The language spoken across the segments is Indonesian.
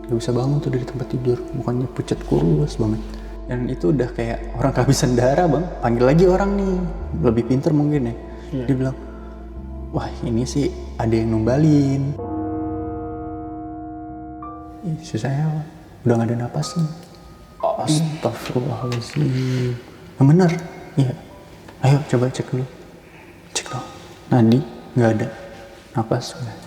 Gak bisa bangun tuh dari tempat tidur, mukanya pucat kurus banget. Dan itu udah kayak orang kehabisan darah bang. Panggil lagi orang nih, lebih pinter mungkin ya. Dia bilang, wah ini sih ada yang numbalin. Saya udah gak ada napas nih. Astagfirullahaladzim. Yang bener? Iya. Ayo coba cek dulu. Cek dong. Nadi gak ada. Napas gak ada.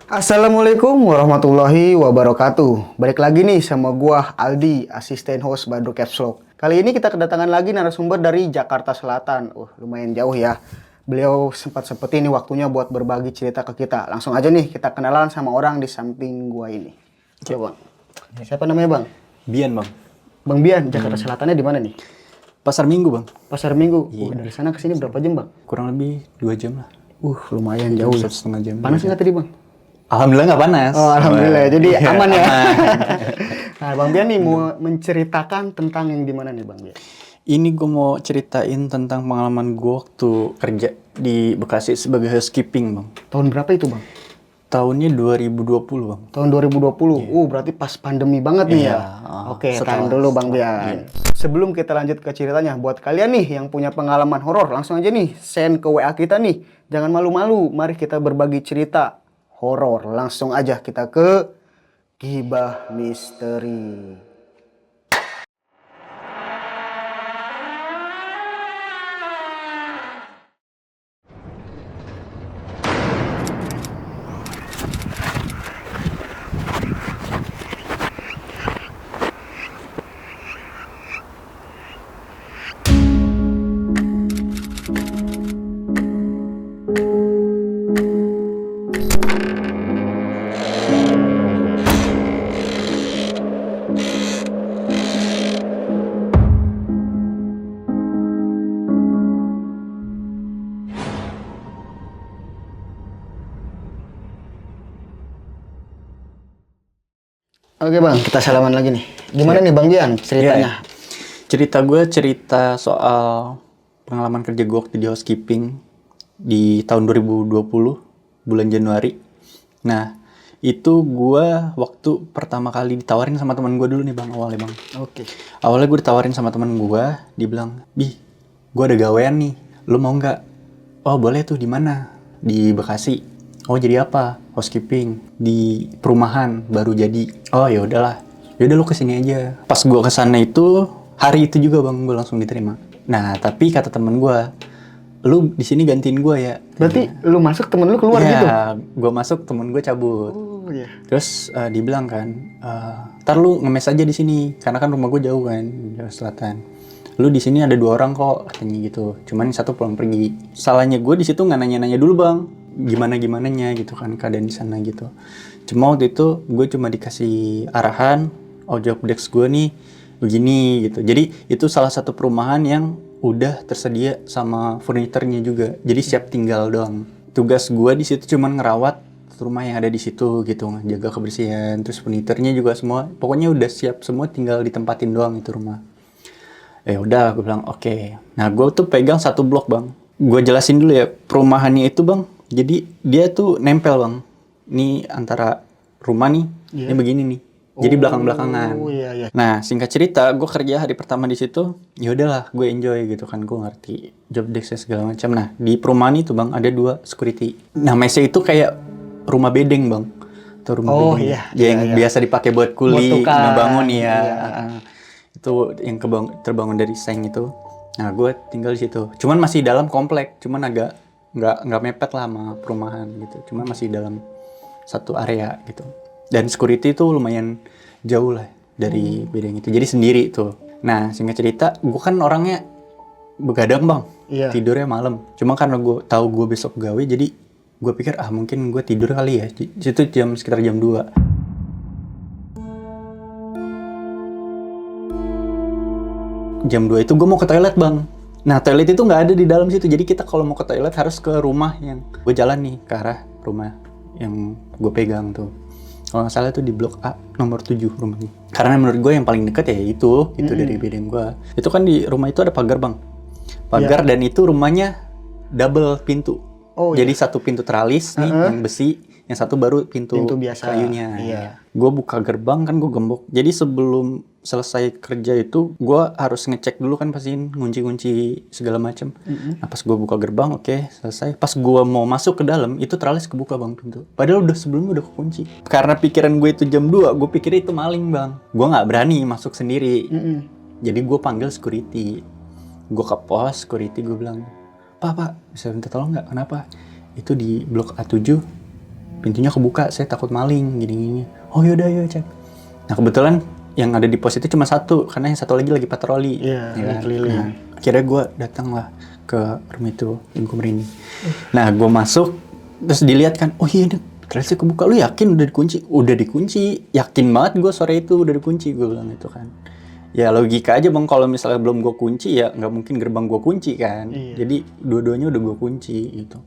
Assalamualaikum warahmatullahi wabarakatuh. Balik lagi nih sama gua Aldi, asisten host Badru Caps Lock. Kali ini kita kedatangan lagi narasumber dari Jakarta Selatan. Lumayan jauh ya. Beliau sempat-sempetin nih waktunya buat berbagi cerita ke kita. Langsung aja nih kita kenalan sama orang di samping gua ini. Coba bang. Siapa namanya bang? Bian bang. Bang Bian, Jakarta Selatannya di mana nih? Pasar Minggu bang. Pasar Minggu. Iya. Dari sana ke sini berapa jam bang? Kurang lebih 2 jam lah. Lumayan jauh ya. 1,5 jam. Panas nggak tadi bang? Alhamdulillah nggak panas. Oh alhamdulillah, jadi Iya, aman ya. aman. Nah Bang Bian nih mau menceritakan tentang yang di mana nih Bang Bian? Ini gue mau ceritain tentang pengalaman gue waktu kerja di Bekasi sebagai housekeeping bang. Tahun berapa itu Bang? Tahunnya 2020 bang. Tahun 2020. Berarti pas pandemi banget nih ya. Oke, tahan dulu Bang Bian. Sebelum kita lanjut ke ceritanya, buat kalian nih yang punya pengalaman horor, langsung aja nih send ke WA kita nih. Jangan malu-malu, mari kita berbagi cerita horor. Langsung aja kita ke Gibah Misteri. Oke Bang, kita salaman lagi nih. Gimana nih Bang Bian ceritanya? Cerita gue cerita soal pengalaman kerja gue waktu di housekeeping di tahun 2020 bulan Januari. Nah itu gue waktu pertama kali ditawarin sama teman gue dulu nih bang, awalnya bang. Oke. Awalnya gue ditawarin sama teman gue, dia bilang, "Bih, gue ada gawean nih, lu mau nggak?" "Oh boleh tuh, di mana?" "Di Bekasi." "Oh jadi apa?" "Housekeeping di perumahan baru jadi." "Oh ya udahlah, yaudah lu kesini aja." Pas gue kesana itu hari itu juga bang, gue langsung diterima. Nah tapi kata temen gue, "Lu di sini gantiin gue ya." Berarti lu masuk temen lu keluar gitu? Ya, gue masuk temen gue cabut. Oh iya. Terus dibilang kan, "Ntar lu ngemes aja di sini, karena kan rumah gue jauh kan, jauh selatan. Lu di sini ada 2 orang kok," katanya gitu. Cuman 1 pulang pergi. Salahnya gue di situ nggak nanya-nanya dulu bang, gimana-gimananya gitu kan keadaan di sana gitu. Cuma waktu itu gue cuma dikasih arahan, job desk gue nih begini gitu. Jadi itu salah satu perumahan yang udah tersedia sama furniturnya juga. Jadi siap tinggal doang. Tugas gue di situ cuma ngerawat rumah yang ada di situ gitu, jaga kebersihan, terus furniturnya juga semua. Pokoknya udah siap semua, tinggal ditempatin doang itu rumah. Ya udah, gue bilang oke. Nah gue tuh pegang 1 blok bang. Gue jelasin dulu ya perumahannya itu bang. Jadi dia tuh nempel bang. Ini antara rumah nih, ini begini nih. Jadi belakang-belakangan. Iya. Nah singkat cerita, gue kerja hari pertama di situ. Ya udahlah, gue enjoy gitu kan. Gue ngerti job desk segala macam. Nah di perumahan itu bang ada 2 security. Nah mesnya itu kayak rumah bedeng bang. Atau rumah bedeng. Yang biasa dipakai buat kuli, ngebangun ya. Itu yang terbangun dari seng itu. Nah gue tinggal di situ. Cuman masih dalam komplek. Cuman agak nggak mepet lah sama perumahan gitu. Cuman masih dalam satu area gitu. Dan security itu lumayan jauh lah dari bedeng itu. Jadi sendiri tuh. Nah singkat cerita, gue kan orangnya begadang bang. Iya. Tidurnya malam. Cuma karena gue tahu gue besok gawe, jadi gue pikir mungkin gue tidur kali ya. Itu sekitar jam 2. Jam 2 itu gue mau ke toilet bang. Nah toilet itu nggak ada di dalam situ. Jadi kita kalau mau ke toilet harus ke rumah yang gue jalan nih, ke arah rumah yang gue pegang tuh. Kalau nggak salah itu di blok A nomor 7 rumahnya. Karena menurut gue yang paling dekat ya itu dari bedeng gue. Itu kan di rumah itu ada pagar bang. Pagar dan itu rumahnya double pintu. Jadi 1 pintu teralis nih yang besi, yang satu baru pintu biasa. kayunya. Iya. Gue buka gerbang kan gue gembok. Jadi sebelum selesai kerja itu gue harus ngecek dulu kan pastiin ngunci segala macam. Nah pas gue buka gerbang oke, selesai. Pas gue mau masuk ke dalam itu teralis kebuka bang pintu. Padahal sebelumnya udah kekunci. Karena pikiran gue itu jam 2, gue pikir itu maling bang. Gue nggak berani masuk sendiri. Jadi gue panggil security. Gue ke pos security, gue bilang, Pak, bisa minta tolong nggak? Kenapa? Itu di blok A7 pintunya kebuka, saya takut maling gini-gini. Oh yaudah yuk cek. Nah kebetulan yang ada di pos itu cuma satu, karena yang satu lagi patroli. Iya, ya kan? keliling. Nah, akhirnya gue datang lah ke room itu, yang gue merinding. Nah gue masuk, terus dilihat kan, oh iya ini ternyata kebuka. Lu yakin udah dikunci? Udah dikunci, yakin banget gue sore itu udah dikunci, gue bilang itu kan. Ya logika aja bang, kalau misalnya belum gue kunci ya nggak mungkin gerbang gue kunci kan. Iya. Jadi dua-duanya udah gue kunci gitu.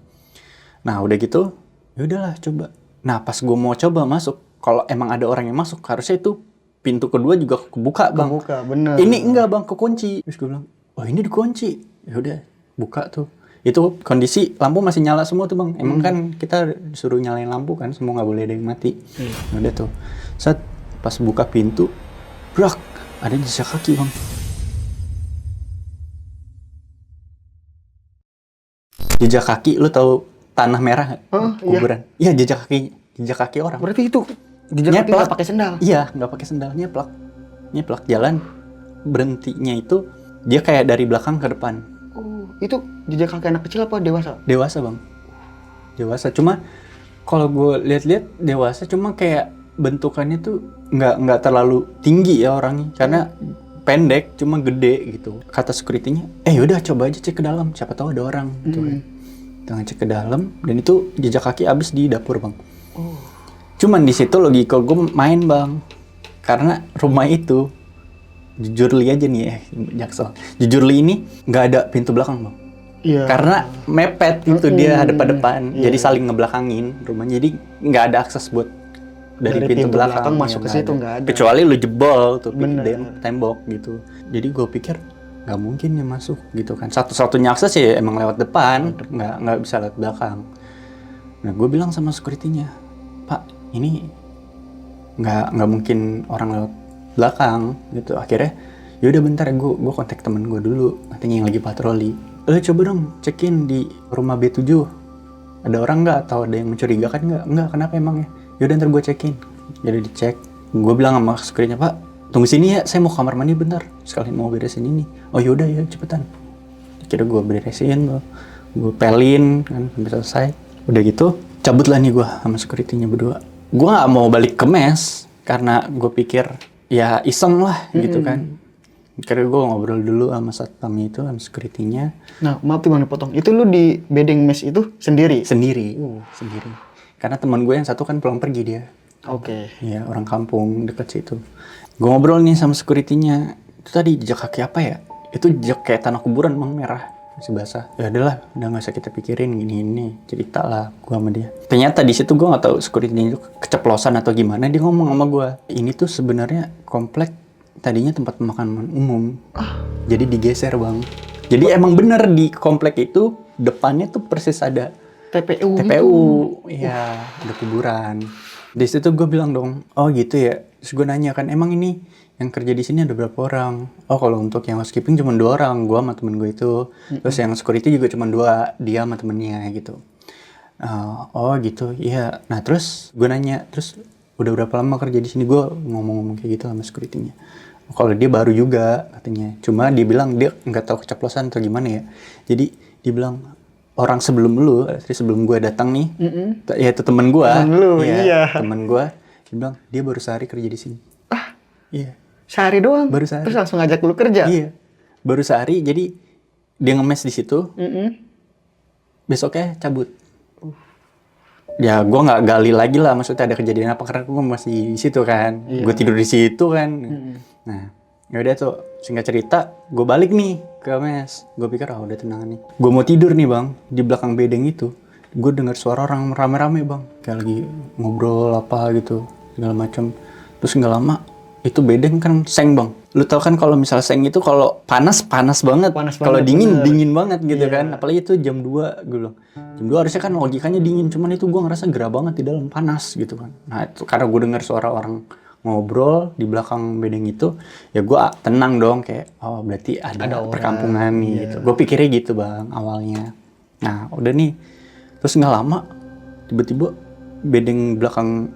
Nah udah gitu, ya udahlah coba. Nah pas gue mau coba masuk, kalau emang ada orang yang masuk, harusnya itu pintu kedua juga kebuka bang. Kebuka, bener. Ini enggak bang, kekunci. Terus gue bilang, oh ini dikunci. Ya udah, buka tuh. Itu kondisi lampu masih nyala semua tuh bang. Emang kan kita disuruh nyalain lampu kan, semua nggak boleh ada yang mati. Ya udah tuh. Saat pas buka pintu, brak, ada jejak kaki bang. Jejak kaki, lu tahu tanah merah nggak? Kuburan. Iya jejak kaki orang. Berarti itu jejak kaki nggak pakai sendal? Iya, nggak pakai sendal, nyeplak jalan. Berhentinya itu dia kayak dari belakang ke depan. Oh, itu jejak kaki anak kecil apa dewasa? Dewasa bang, dewasa. Cuma kalau gue lihat-lihat dewasa, cuma kayak bentukannya tuh nggak terlalu tinggi ya orangnya, karena pendek, cuma gede gitu. Kata security-nya, yaudah coba aja cek ke dalam, siapa tahu ada orang gitu kan. Kita ngecek ke dalam, dan itu jejak kaki abis di dapur bang. Cuman di situ logika gue main bang, karena rumah itu jujur li aja nih ya, Jaksel. Jujur li ini nggak ada pintu belakang bang. Iya. Karena mepet itu dia hadap-hadapan, jadi saling ngebelakangin rumahnya, jadi nggak ada akses buat dari pintu belakang masuk ke situ nggak ada. Kecuali lu jebol tuh Bener. tembok gitu. Jadi gue pikir nggak mungkin ya masuk gitu kan. Satu-satunya akses ya emang lewat depan, nggak bisa lewat belakang. Nah gue bilang sama security-nya, Pak ini nggak mungkin orang lewat belakang gitu. Akhirnya yaudah bentar ya, gue kontak temen gue dulu, katanya yang lagi patroli. Coba dong cekin di rumah B7, ada orang nggak atau ada yang mencurigakan nggak? Nggak, kenapa emangnya? Yaudah ntar gue cekin. Jadi dicek, gue bilang sama security-nya, Pak tunggu sini ya, saya mau kamar mandi bentar, sekalian mau beresin ini. Oh yaudah ya cepetan. Kira gue beresin, gue pelin kan sampai selesai. Udah gitu cabutlah nih gue sama security-nya berdua. Gue nggak mau balik ke mes karena gue pikir ya iseng lah gitu kan. Karena gue ngobrol dulu sama satpamnya itu, sama security-nya. Nah maaf tuh bang dipotong, itu lu di bedeng mes itu sendiri? Sendiri. Karena teman gue yang satu kan pulang pergi dia. Oke. Iya, orang kampung dekat situ. Gue ngobrol nih sama security-nya. Itu tadi jejak kaki apa ya? Itu jejak kayak tanah kuburan bang, merah. Masih basah. Ya udahlah, udah gak usah kita pikirin gini-gini. Cerita lah gue sama dia. Ternyata di situ gue gak tahu security-nya itu keceplosan atau gimana. Dia ngomong sama gue, ini tuh sebenarnya komplek tadinya tempat pemakaman umum. Jadi digeser bang. Jadi emang bener di komplek itu depannya tuh persis ada TPU. Iya, ada kuburan. Di situ gue bilang dong, oh gitu ya. Terus gue nanya kan, emang ini yang kerja di sini ada berapa orang? Oh kalau untuk yang housekeeping cuma 2 orang, gue sama temen gue itu. Terus yang security juga cuma 2, dia sama temennya gitu. Oh gitu, iya. Nah terus gue nanya, terus udah berapa lama kerja di sini? Gue ngomong-ngomong kayak gitu sama security-nya. Kalau dia baru juga katanya, cuma dia bilang dia nggak tahu keceplosan atau gimana ya. Jadi dia bilang, orang sebelum lu, sebelum gue datang nih, ya itu temen gue, temen gue, dia bilang dia baru sehari kerja di sini. Iya. Sehari doang? Baru sehari. Terus langsung ngajak lu kerja? Iya. Baru sehari, jadi dia ngemes di situ. Besoknya cabut. Ya gue nggak gali lagi lah, maksudnya ada kejadian apa, karena gue masih di situ kan. Gue tidur di situ kan. Nah, yaudah tuh, singkat cerita, gue balik nih ke mes. Gue pikir, udah tenang nih. Gue mau tidur nih bang, di belakang bedeng itu, gue dengar suara orang rame-rame bang, kayak lagi ngobrol apa gitu, segala macam. Terus nggak lama, itu bedeng kan seng bang. Lu tau kan kalau misal seng itu kalau panas banget. Kalau dingin dingin banget gitu kan. Apalagi itu jam 2 gue bilang. Jam 2 harusnya kan logikanya dingin. Cuman itu gue ngerasa gerah banget di dalam, panas gitu kan. Nah itu karena gue dengar suara orang ngobrol di belakang bedeng itu, ya gue tenang dong kayak oh berarti ada perkampungan nih gitu. Gue pikirnya gitu bang awalnya. Nah udah nih, terus nggak lama tiba-tiba bedeng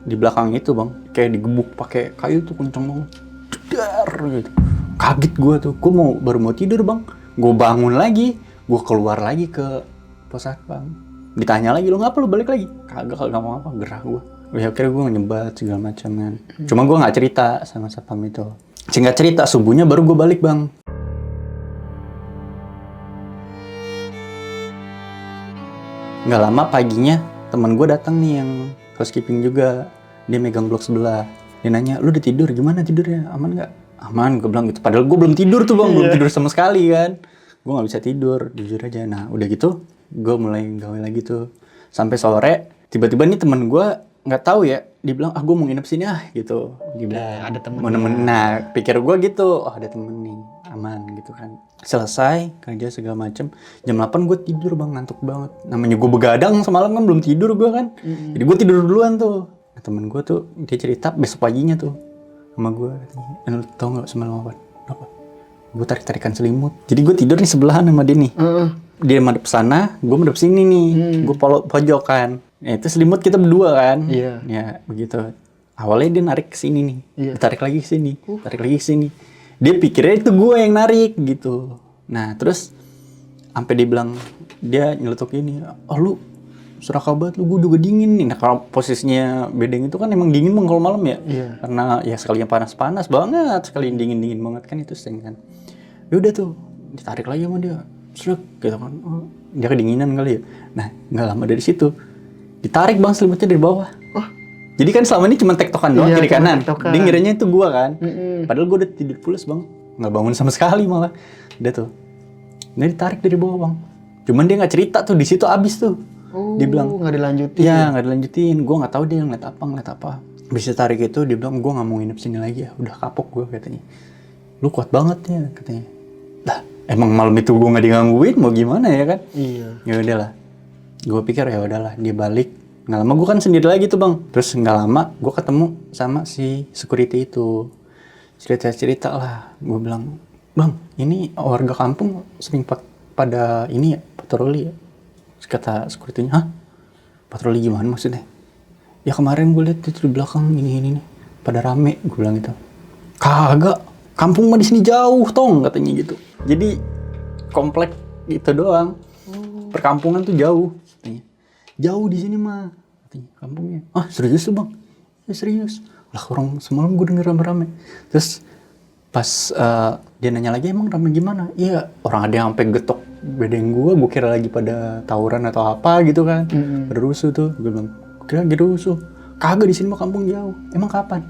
di belakang itu bang kayak digebuk pakai kayu tuh kenceng banget, jedar gitu. Kaget gue tuh, gue baru mau tidur bang, gue bangun lagi, gue keluar lagi ke pos satpam, ditanya lagi lo ngapa lo balik lagi, kagak mau apa, gerah gue. Ya akhirnya gue nyebat segala macam kan. Cuma gue nggak cerita sama satpam itu. Singkat cerita subuhnya baru gue balik bang. Nggak lama paginya teman gue datang nih yang housekeeping juga. Dia megang blok sebelah. Dia nanya, lu udah tidur? Gimana tidurnya? Aman nggak? Aman, gue bilang gitu. Padahal gue belum tidur tuh bang, belum tidur sama sekali kan. Gue nggak bisa tidur, jujur aja. Nah udah gitu, gue mulai gawe lagi tuh. Sampai sore, tiba-tiba nih temen gue nggak tahu ya, dia bilang gue mau nginep sini gitu. Dia bilang ada temen. Mau nemenin. Nah pikir gue gitu, oh ada temen nih, aman gitu kan. Selesai kerja segala macem, jam 8 gue tidur bang, ngantuk banget. Namanya gue begadang semalam kan, belum tidur gue kan. Jadi gue tidur duluan tuh. Nah, temen gue tuh dia cerita besok paginya tuh sama gue, lu tau nggak semalam apa? Gue tarik-tarikan selimut. Jadi gue tidur nih sebelahan sama dia nih. Dia madep sana, gue madep sini nih. Gue pojok kan. Nah, itu selimut kita berdua kan. Ya begitu. Awalnya dia narik ke sini nih. Tarik lagi ke sini. Tarik lagi ke sini. Dia pikirnya itu gue yang narik gitu. Nah terus sampai dia bilang, dia nyeletuk ini, oh lu serakah banget lu, gue juga dingin nih. Nah kalau posisinya bedeng itu kan emang dingin bang kalau malam ya. Karena ya sekalinya panas-panas banget, sekalian dingin-dingin banget kan itu seng kan. Ya udah tuh ditarik lagi sama dia, srek gitu kan. Oh, dia kedinginan kali ya. Nah nggak lama dari situ ditarik bang selimutnya dari bawah. Jadi kan selama ini cuma tektokan doang kiri kanan. Dia ngiranya itu gua kan. Padahal gua udah tidur pulas bang, nggak bangun sama sekali malah. Udah tuh, dia ditarik dari bawah bang. Cuman dia nggak cerita tuh, di situ abis tuh. Dia bilang nggak dilanjutin. Ya nggak dilanjutin. Gua nggak tahu dia ngeliat apa. Bisa tarik itu, dia bilang gua nggak mau nginep sini lagi ya. Udah kapok gua katanya. Lu kuat banget ya katanya. Lah emang malam itu gua nggak digangguin, mau gimana ya kan? Ya udahlah. Gua pikir ya udahlah, dia balik. Nggak lama gue kan sendiri lagi tuh bang. Terus nggak lama gue ketemu sama si security itu. Cerita lah. Gue bilang, bang ini warga kampung sering pada ini ya, patroli ya. Terus kata security-nya, hah? Patroli gimana maksudnya? Ya kemarin gue lihat itu di belakang ini nih. Pada rame, gue bilang gitu. Kagak, kampung mah di sini jauh tong katanya gitu. Jadi komplek gitu doang. Perkampungan tuh jauh katanya. Jauh di sini mah katanya kampungnya. Ah serius tuh bang? Ya serius. Lah orang semalam gue denger rame-rame. Terus pas dia nanya lagi emang rame gimana? Iya orang ada yang sampai getok bedeng gue kira lagi pada tawuran atau apa gitu kan. Pada rusuh tuh. Gue bilang kira lagi rusuh. Kagak di sini mah kampung jauh. Emang kapan?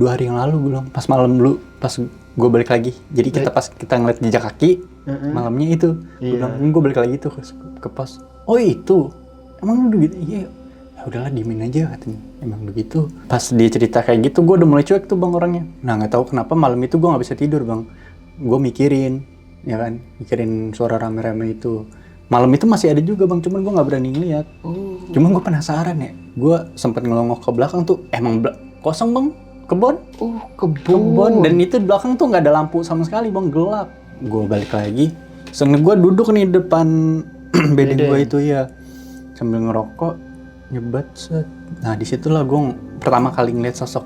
2 hari yang lalu gue bilang. Pas malam dulu pas gue balik lagi. Jadi pas kita ngeliat jejak kaki malamnya itu. Gue bilang gue balik lagi tuh ke pos. Oh itu emang lu gitu? Iya. Ya udahlah diemin aja katanya. Emang begitu. Pas dia cerita kayak gitu, gue udah mulai cuek tuh bang orangnya. Nah nggak tahu kenapa malam itu gue nggak bisa tidur bang. Gue mikirin, ya kan, mikirin suara rame-rame itu. Malam itu masih ada juga bang, cuman gue nggak berani ngeliat. Cuman gue penasaran ya. Gue sempet ngelongok ke belakang tuh, emang kosong bang, kebon. Kebon. Dan itu di belakang tuh nggak ada lampu sama sekali bang, gelap. Gue balik lagi. Soalnya gue duduk nih depan bedeng gue itu ya. Sambil ngerokok, nyebat set. Nah disitulah gue pertama kali ngeliat sosok.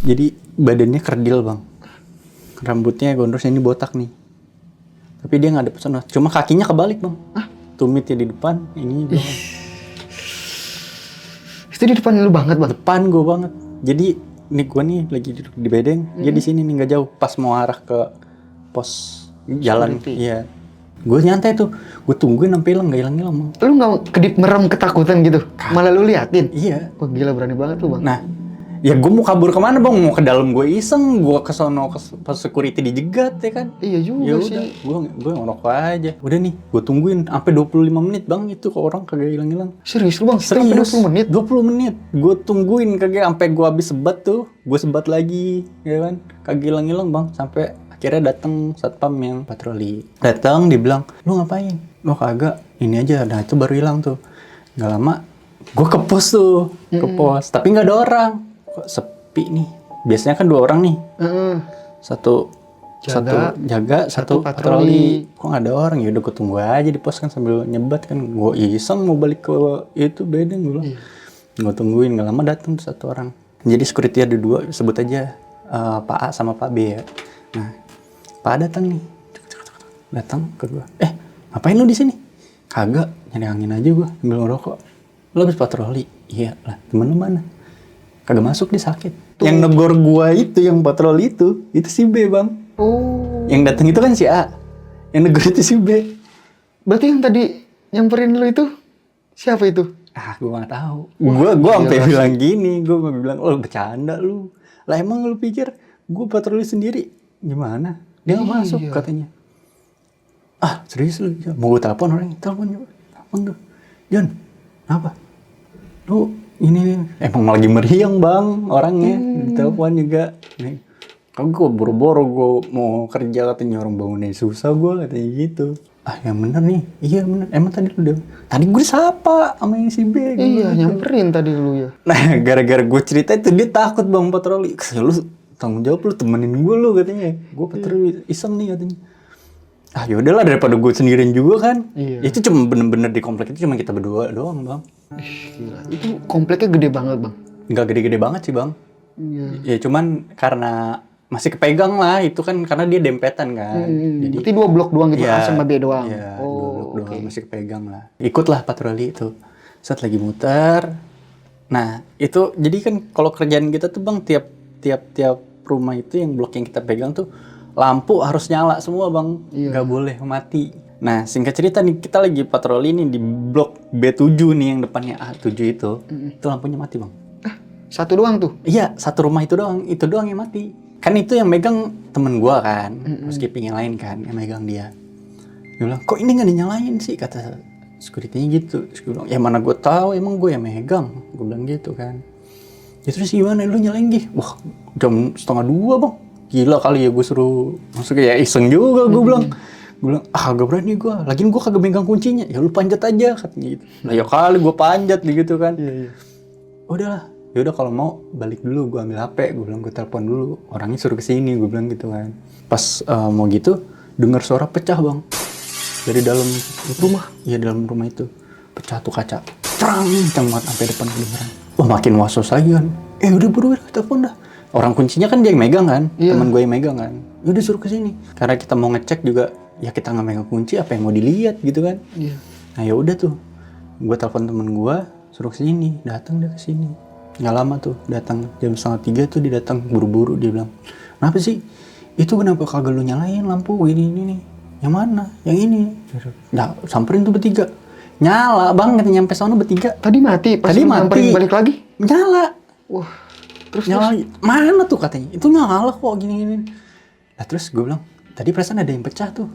Jadi badannya kerdil bang, rambutnya gondrosnya ini botak nih. Tapi dia nggak ada pesona, cuma kakinya kebalik bang. Tumitnya di depan, ini di belakang. Itu di depan lu banget bang? Depan gue banget. Jadi nih gue nih lagi duduk di bedeng, dia di sini nih nggak jauh. Pas mau arah ke pos jalan, iya. Gue nyantai tuh, gue tungguin sampai hilang, nggak hilang. Lu nggak kedip merem ketakutan gitu? Malah lu liatin? Iya. Wah gila berani banget lu bang. Nah, Ya gue mau kabur kemana bang? Mau ke dalam gue iseng, gue ke sono pas security dijegat ya kan? Iya juga Ya sih. udah, gue ngerokok aja. Udah nih, gue tungguin sampai 25 menit bang itu ke orang kagak hilang-hilang. Serius lu bang? Sampai Serius, 20 menit? 20 menit. Gue tungguin kagak sampai gue habis sebat tuh, gue sebat lagi, ya kan? Kagak hilang-hilang bang, sampai akhirnya datang satpam yang patroli. Datang, dibilang, lu ngapain? Lo kagak, ini aja. Nah itu baru hilang tuh. Gak lama, gue ke pos tuh, ke pos. Tapi nggak ada orang. Kok sepi nih? Biasanya kan 2 orang nih. Satu jaga, satu patroli. Kok nggak ada orang? Ya udah gue tunggu aja di pos kan sambil nyebat kan. Gue iseng mau balik ke itu bedeng gue bilang. Gue tungguin nggak lama datang tuh 1 orang. Jadi security ada 2, sebut aja Pak A sama Pak B ya. Nah, Pak A datang nih, datang ke gue. Ngapain lu di sini? Kagak, nyari angin aja gue, sambil ngerokok. Lu habis patroli? Iya lah, temen lu mana? Kagak masuk, dia sakit. Yang negor gua itu, yang patroli itu si B bang. Oh. Yang datang itu kan si A, yang negor itu si B. Berarti yang tadi nyamperin lu itu siapa itu? Gua nggak tahu. Gua sampai bilang gini, gua bilang, oh bercanda lu. Lah emang lu pikir gua patroli sendiri? Gimana? Dia nggak masuk katanya. Serius lu? Ya, mau gua telepon orangnya, telepon tuh. John, apa? Lu ini emang lagi meriang bang orangnya, ditelepon juga. Nih, kan gue boro-boro gue mau kerja katanya, orang bangunnya susah gue katanya gitu. Yang bener nih, iya bener. Emang tadi lu udah, tadi gue disapa sama yang si B. Iya nyamperin tadi lu ya. Nah gara-gara gue cerita itu dia takut bang patroli. Lu tanggung jawab, lu temenin gue lu katanya. Gue patroli iseng nih katanya. Ya udahlah daripada gue sendirian juga kan. Itu cuma bener-bener di komplek itu cuma kita berdua doang bang. Gila. Itu kompleknya gede banget bang? Nggak gede-gede banget sih bang. Ya cuman karena masih kepegang lah, itu kan karena dia dempetan kan. Jadi berarti 2 blok doang gitu, A sama B doang? Iya, 2 blok doang, masih kepegang lah. Ikutlah patroli itu. Saat lagi muter. Nah itu jadi kan kalau kerjaan kita tuh bang, tiap rumah itu yang blok yang kita pegang tuh lampu harus nyala semua bang, nggak boleh mati. Nah singkat cerita nih, kita lagi patroli nih di blok B7 nih yang depannya A7 itu lampunya mati bang. Satu doang tuh? Iya, satu rumah itu doang yang mati. Kan itu yang megang temen gua kan, housekeeping yang lain kan, yang megang dia. Dia bilang, kok ini nggak dinyalain sih, kata security-nya gitu. Terus gue bilang, ya mana gue tahu, emang gue yang megang. Gue bilang gitu kan. Ya terus gimana, lu nyalain Gih? Wah, jam 1:30 bang. Gila kali ya gue suruh masuk, ya iseng juga gue bilang. Gue bilang, agak berani gue. Lagian gue kagak megang kuncinya. Ya lu panjat aja katanya gitu. Lah ya kali gue panjat gitu kan. Udahlah, yaudah kalau mau balik dulu, gue ambil HP. Gue bilang gue telepon dulu. Orangnya suruh kesini, gue bilang gitu kan. Pas mau gitu, dengar suara pecah bang. Dari dalam rumah. Iya dalam rumah itu. Pecah tuh kaca. Prang, kencang banget sampai depan kedengeran. Wah makin was-was lagi kan. Udah buru telepon dah. Orang kuncinya kan dia yang megang kan, teman gue yang megang kan. Udah suruh kesini. Karena kita mau ngecek juga, ya kita nggak megang kunci, apa yang mau dilihat gitu kan. Nah ya udah tuh, gue telepon temen gue, suruh kesini. Datang dia kesini. Nggak lama tuh, datang jam 2:30 tuh dia datang buru-buru. Dia bilang, kenapa sih? Itu kenapa kagak lu nyalain lampu ini nih? Yang mana? Yang ini. Nah samperin tuh bertiga. Nyala bang, kita nyampe sana bertiga. Tadi mati, pas nyamperin balik lagi? Nyala. Wah. Terus mana tuh katanya, itu nyala kok gini-gini. Nah terus gue bilang, tadi perasaan ada yang pecah tuh.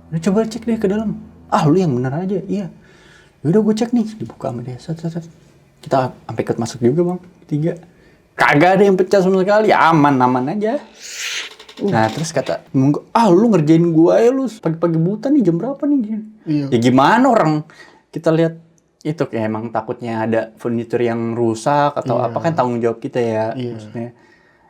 Udah coba cek deh ke dalam. Lu yang bener aja, iya. Yaudah gue cek nih, dibuka sama dia. Kita sampai ikut masuk juga bang, 3. Kagak ada yang pecah sama sekali, aman aja. Nah terus kata, lu ngerjain gue ya lu pagi-pagi buta nih, jam berapa nih? Ya gimana orang kita lihat itu kayak emang takutnya ada furniture yang rusak atau apa kan tanggung jawab kita ya. Maksudnya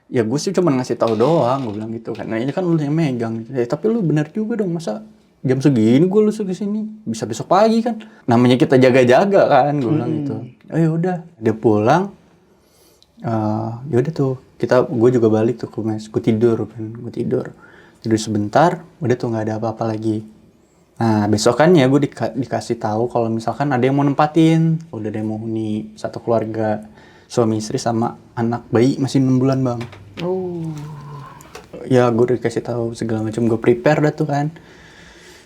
ya gue sih cuma ngasih tahu doang, gue bilang gitu kan. Nah ini kan lu yang megang. Tapi lu benar juga dong, masa jam segini gue lu ke sini, bisa besok pagi kan. Namanya kita jaga-jaga kan, gue bilang gitu. Ya udah, dia pulang. Ya udah tuh, gue juga balik tuh ke mes. Gue tidur sebentar, udah tuh nggak ada apa-apa lagi. Nah besokannya gue dikasih tahu kalau misalkan ada yang mau nempatin, udah ada yang mau huni satu keluarga, suami istri sama anak bayi masih 6 bulan bang. Ya gue dikasih tahu segala macam, gue prepare dah tuh kan.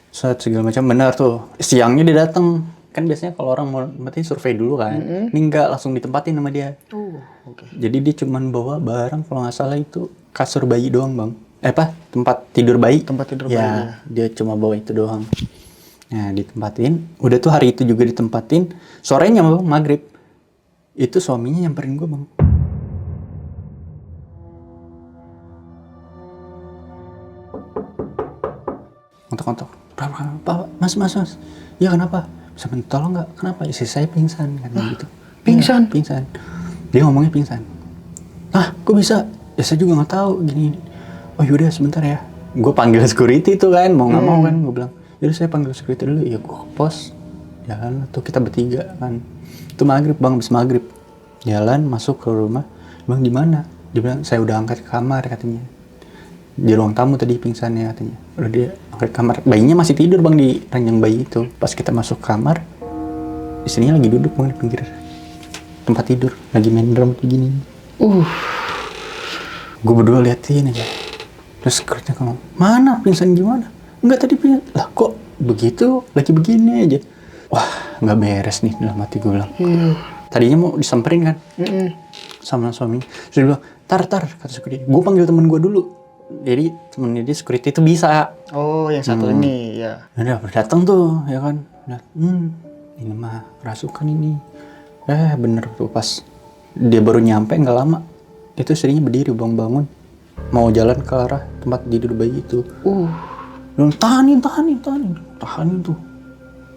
Saat segala macam benar tuh, siangnya dia datang kan biasanya kalau orang mau mati survei dulu kan. Ini enggak, langsung ditempatin sama dia. Oke. Jadi dia cuman bawa barang kalau nggak salah itu kasur bayi doang bang. Tempat tidur bayi. Tempat tidur ya, bayi, ya. Dia cuma bawa itu doang. Nah ditempatin. Udah tuh hari itu juga ditempatin. Sorenya bang maghrib. Itu suaminya nyamperin gue bang. Kontak-kontak. Pak, mas. Ya kenapa? Bisa minta tolong nggak? Kenapa? Istri saya pingsan kan gitu. Pingsan? Ya, pingsan. Dia ngomongnya pingsan. Kok bisa? Ya saya juga nggak tahu gini. Oh yaudah sebentar ya. Gue panggil security tuh kan, mau nggak mau kan. Gue bilang, yaudah saya panggil security dulu. Ya gue ke pos. Jalan tuh kita bertiga kan. Itu maghrib bang, habis maghrib. Jalan masuk ke rumah. Bang di mana? Dia bilang saya udah angkat ke kamar katanya. Di ruang tamu tadi pingsannya katanya. Udah dia angkat ke kamar. Bayinya masih tidur bang di ranjang bayi itu. Pas kita masuk kamar, istrinya lagi duduk bang di pinggir tempat tidur, lagi main drum begini. Gue berdua liatin aja. Terus security ngomong, mana pingsan gimana? Enggak tadi pingsan. Lah kok begitu? Lagi begini aja. Wah nggak beres nih dalam hati gue bilang. Tadinya mau disamperin kan sama suaminya. Terus dia bilang, tar kata security. Gue panggil temen gue dulu. Jadi temennya dia security itu bisa. Oh yang satu ini ya. Udah datang tuh ya kan. Ini mah kerasukan ini. Bener tuh pas dia baru nyampe nggak lama. Itu istrinya berdiri bangun. Mau jalan ke arah tempat tidur bayi itu. Bilang tahanin tuh.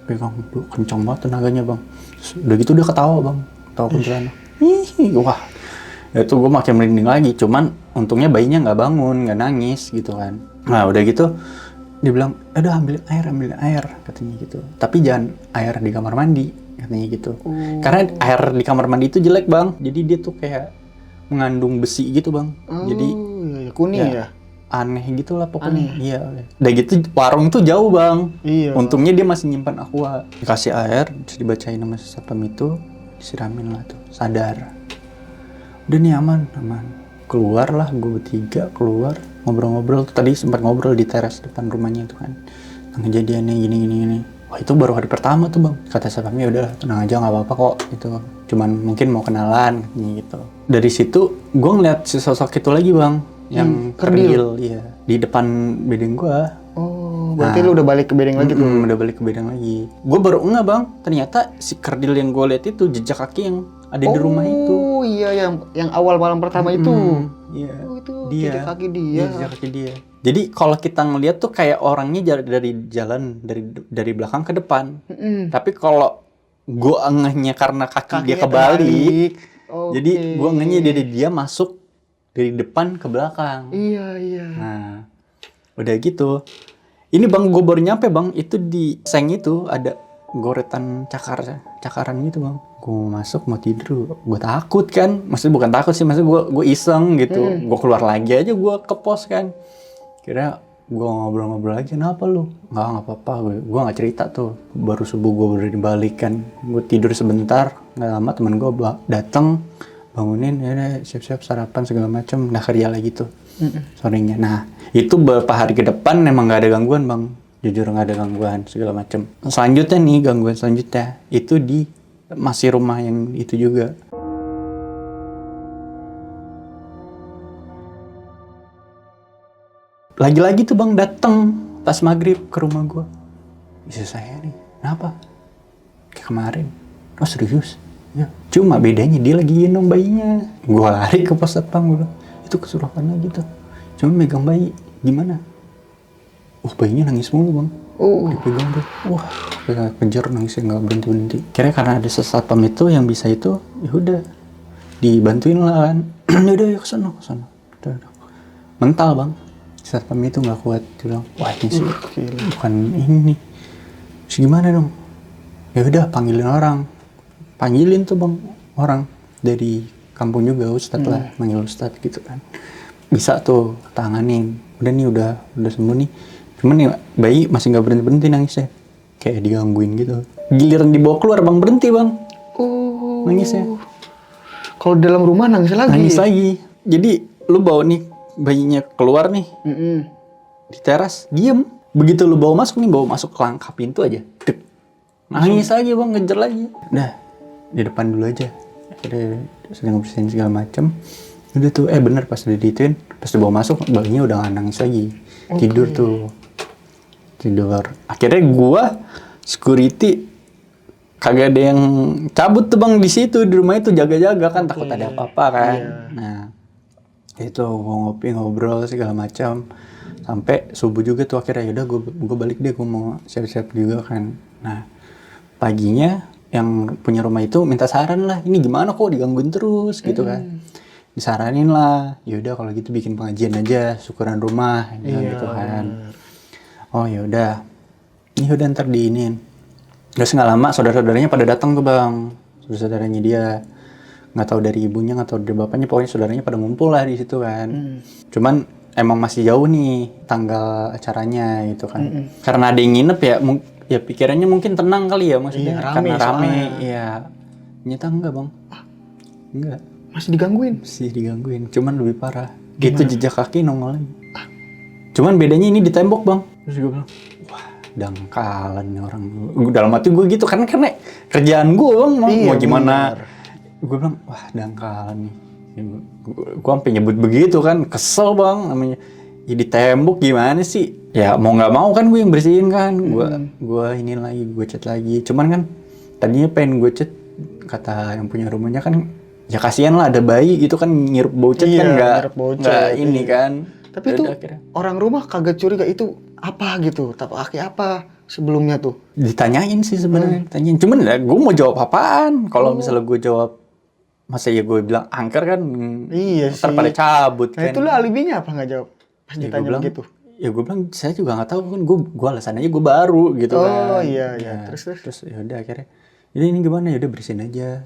Pegang tuh kencang banget tenaganya bang. Terus udah gitu dia ketawa bang. Ketawa kuntilanak. Wah. Itu gue makin merinding lagi. Cuman untungnya bayinya nggak bangun, nggak nangis gitu kan. Nah udah gitu dia bilang, udah ambil air katanya gitu. Tapi jangan air di kamar mandi katanya gitu. Karena air di kamar mandi itu jelek bang. Jadi dia tuh kayak mengandung besi gitu bang. Jadi kuning ya. Aneh gitu lah pokoknya. Iya. Udah gitu warung itu jauh bang. Iya. Untungnya dia masih nyimpan aqua. Dikasih air, terus dibacain nama satpam itu, disiramin lah tuh. Sadar. Udah nih aman. Keluar lah gue bertiga keluar ngobrol-ngobrol. Tadi sempat ngobrol di teras depan rumahnya itu kan. Kejadiannya gini. Wah itu baru hari pertama tuh bang. Kata satpamnya udah tenang aja nggak apa-apa kok gitu. Cuman mungkin mau kenalan gitu. Dari situ gue ngeliat si sosok itu lagi bang. Yang kerdil, iya di depan bedeng gua. Berarti lu udah balik ke bedeng lagi tuh? Udah balik ke bedeng lagi. Gua baru enggak bang, ternyata si kerdil yang gua lihat itu jejak kaki yang ada di rumah itu. Oh iya yang awal malam pertama itu. Iya. Itu dia. jejak kaki dia. Iya, jejak kaki dia. Jadi kalau kita ngelihat tuh kayak orangnya dari jalan dari belakang ke depan. Tapi kalau gua ngehnya karena kaki dia kebalik. Jadi gua ngehnya dia masuk dari depan ke belakang. Iya. Nah, udah gitu. Ini bang, gue baru nyampe bang. Itu di seng itu ada goretan cakaran gitu bang. Gue masuk mau tidur, gue takut kan. Maksudnya bukan takut sih, maksudnya gue iseng gitu. Gue keluar lagi aja, gue ke pos kan. Kira gue ngobrol-ngobrol aja, kenapa lu? Nggak apa-apa, gue nggak cerita tuh. Baru subuh gue baru dibalik kan. Gue tidur sebentar, nggak lama teman gue datang. Bangunin, ya siap-siap sarapan segala macam, udah kerja lagi tuh sorenya. Nah itu beberapa hari ke depan emang nggak ada gangguan bang, jujur nggak ada gangguan segala macam. Selanjutnya nih gangguan selanjutnya itu di masih rumah yang itu juga. Lagi-lagi tuh bang datang pas maghrib ke rumah gue. Istri saya nih, kenapa? Kayak kemarin. Oh serius? Ya, cuma bedanya dia lagi gendong bayinya. Gue lari ke pos satpam, gue bilang, itu kesurupan lagi tuh. Cuma megang bayi, gimana? Bayinya nangis mulu bang. Dipegang tuh. Wah, kejar nangisnya nggak berhenti. Kira karena ada satpam itu yang bisa itu, ya udah dibantuin lah kan. Udah ya kesana. Udah. Mental bang. Satpam itu nggak kuat. Dia bilang, wah ini sih bukan ini. Terus gimana dong? Ya udah panggilin tuh bang orang dari kampung juga, ustadz lah, manggil ustadz gitu kan. Bisa tuh tanganin. Udah nih udah sembuh nih. Cuman nih bayi masih nggak berhenti nangisnya, kayak digangguin gitu. Giliran dibawa keluar bang berhenti bang. Nangisnya. Kalau dalam rumah nangis lagi. Jadi lu bawa nih bayinya keluar nih di teras, diem. Begitu lu bawa masuk ke langkah pintu aja, dek. Nangis lagi bang, ngejar lagi. Udah, di depan dulu aja. Akhirnya sedang bersihin segala macam. Udah tuh, bener pas udah dituin, pas dibawa masuk, bayinya udah gak nangis lagi. Tidur tuh. Tidur. Akhirnya gua, security, kagak ada yang cabut tuh bang di situ, di rumah itu jaga-jaga kan, takut ada apa-apa kan. Nah, itu gua ngopi, ngobrol segala macam. Sampai subuh juga tuh akhirnya, yaudah gua balik deh, gua mau siap-siap juga kan. Nah, paginya yang punya rumah itu minta saran lah, ini gimana kok digangguin terus gitu kan. Disaranin lah, yaudah kalau gitu bikin pengajian aja, syukuran rumah gitu kan. Oh yaudah, ini udah ntar diinin. Terus nggak lama saudara-saudaranya pada datang tuh bang, saudara-saudaranya dia, nggak tahu dari ibunya, nggak tahu dari bapaknya, pokoknya saudaranya pada ngumpul lah di situ kan. Cuman emang masih jauh nih tanggal acaranya gitu kan. Karena ada yang nginep ya pikirannya mungkin tenang kali ya maksudnya, karena rame. Iya, ternyata enggak bang, enggak. Masih digangguin. Cuman lebih parah. Gitu jejak kaki nongol lagi. Cuman bedanya ini di tembok bang. Terus gue bilang, wah dangkalan nih orang. Dalam hati gue gitu, karena kerjaan gue bang, mau gimana. Gue bilang, wah dangkalan nih. Gue sampai nyebut begitu kan, kesel bang namanya. Ya di tembok gimana sih? Ya mau nggak mau kan gue yang bersihin kan. Gue ini lagi, gue cat lagi. Cuman kan tadinya pengen gue cat, kata yang punya rumahnya kan, ya kasihan lah ada bayi gitu kan, ngirup bau cat kan nggak ini kan. Tapi itu orang rumah kagak curiga itu apa gitu, kaki apa sebelumnya tuh? Ditanyain sih sebenarnya, ditanyain. Cuman gue mau jawab apaan? Kalau misalnya gue jawab, masa ya gue bilang angker kan? Iya sih. Ntar pada cabut kan. Nah itu lah alibinya apa nggak jawab? Pas ditanya begitu. Ya gue bilang saya juga nggak tahu kan, gue alasan aja gue baru gitu kan. Oh iya. Terus ya udah akhirnya, ini gimana ya udah bersihin aja.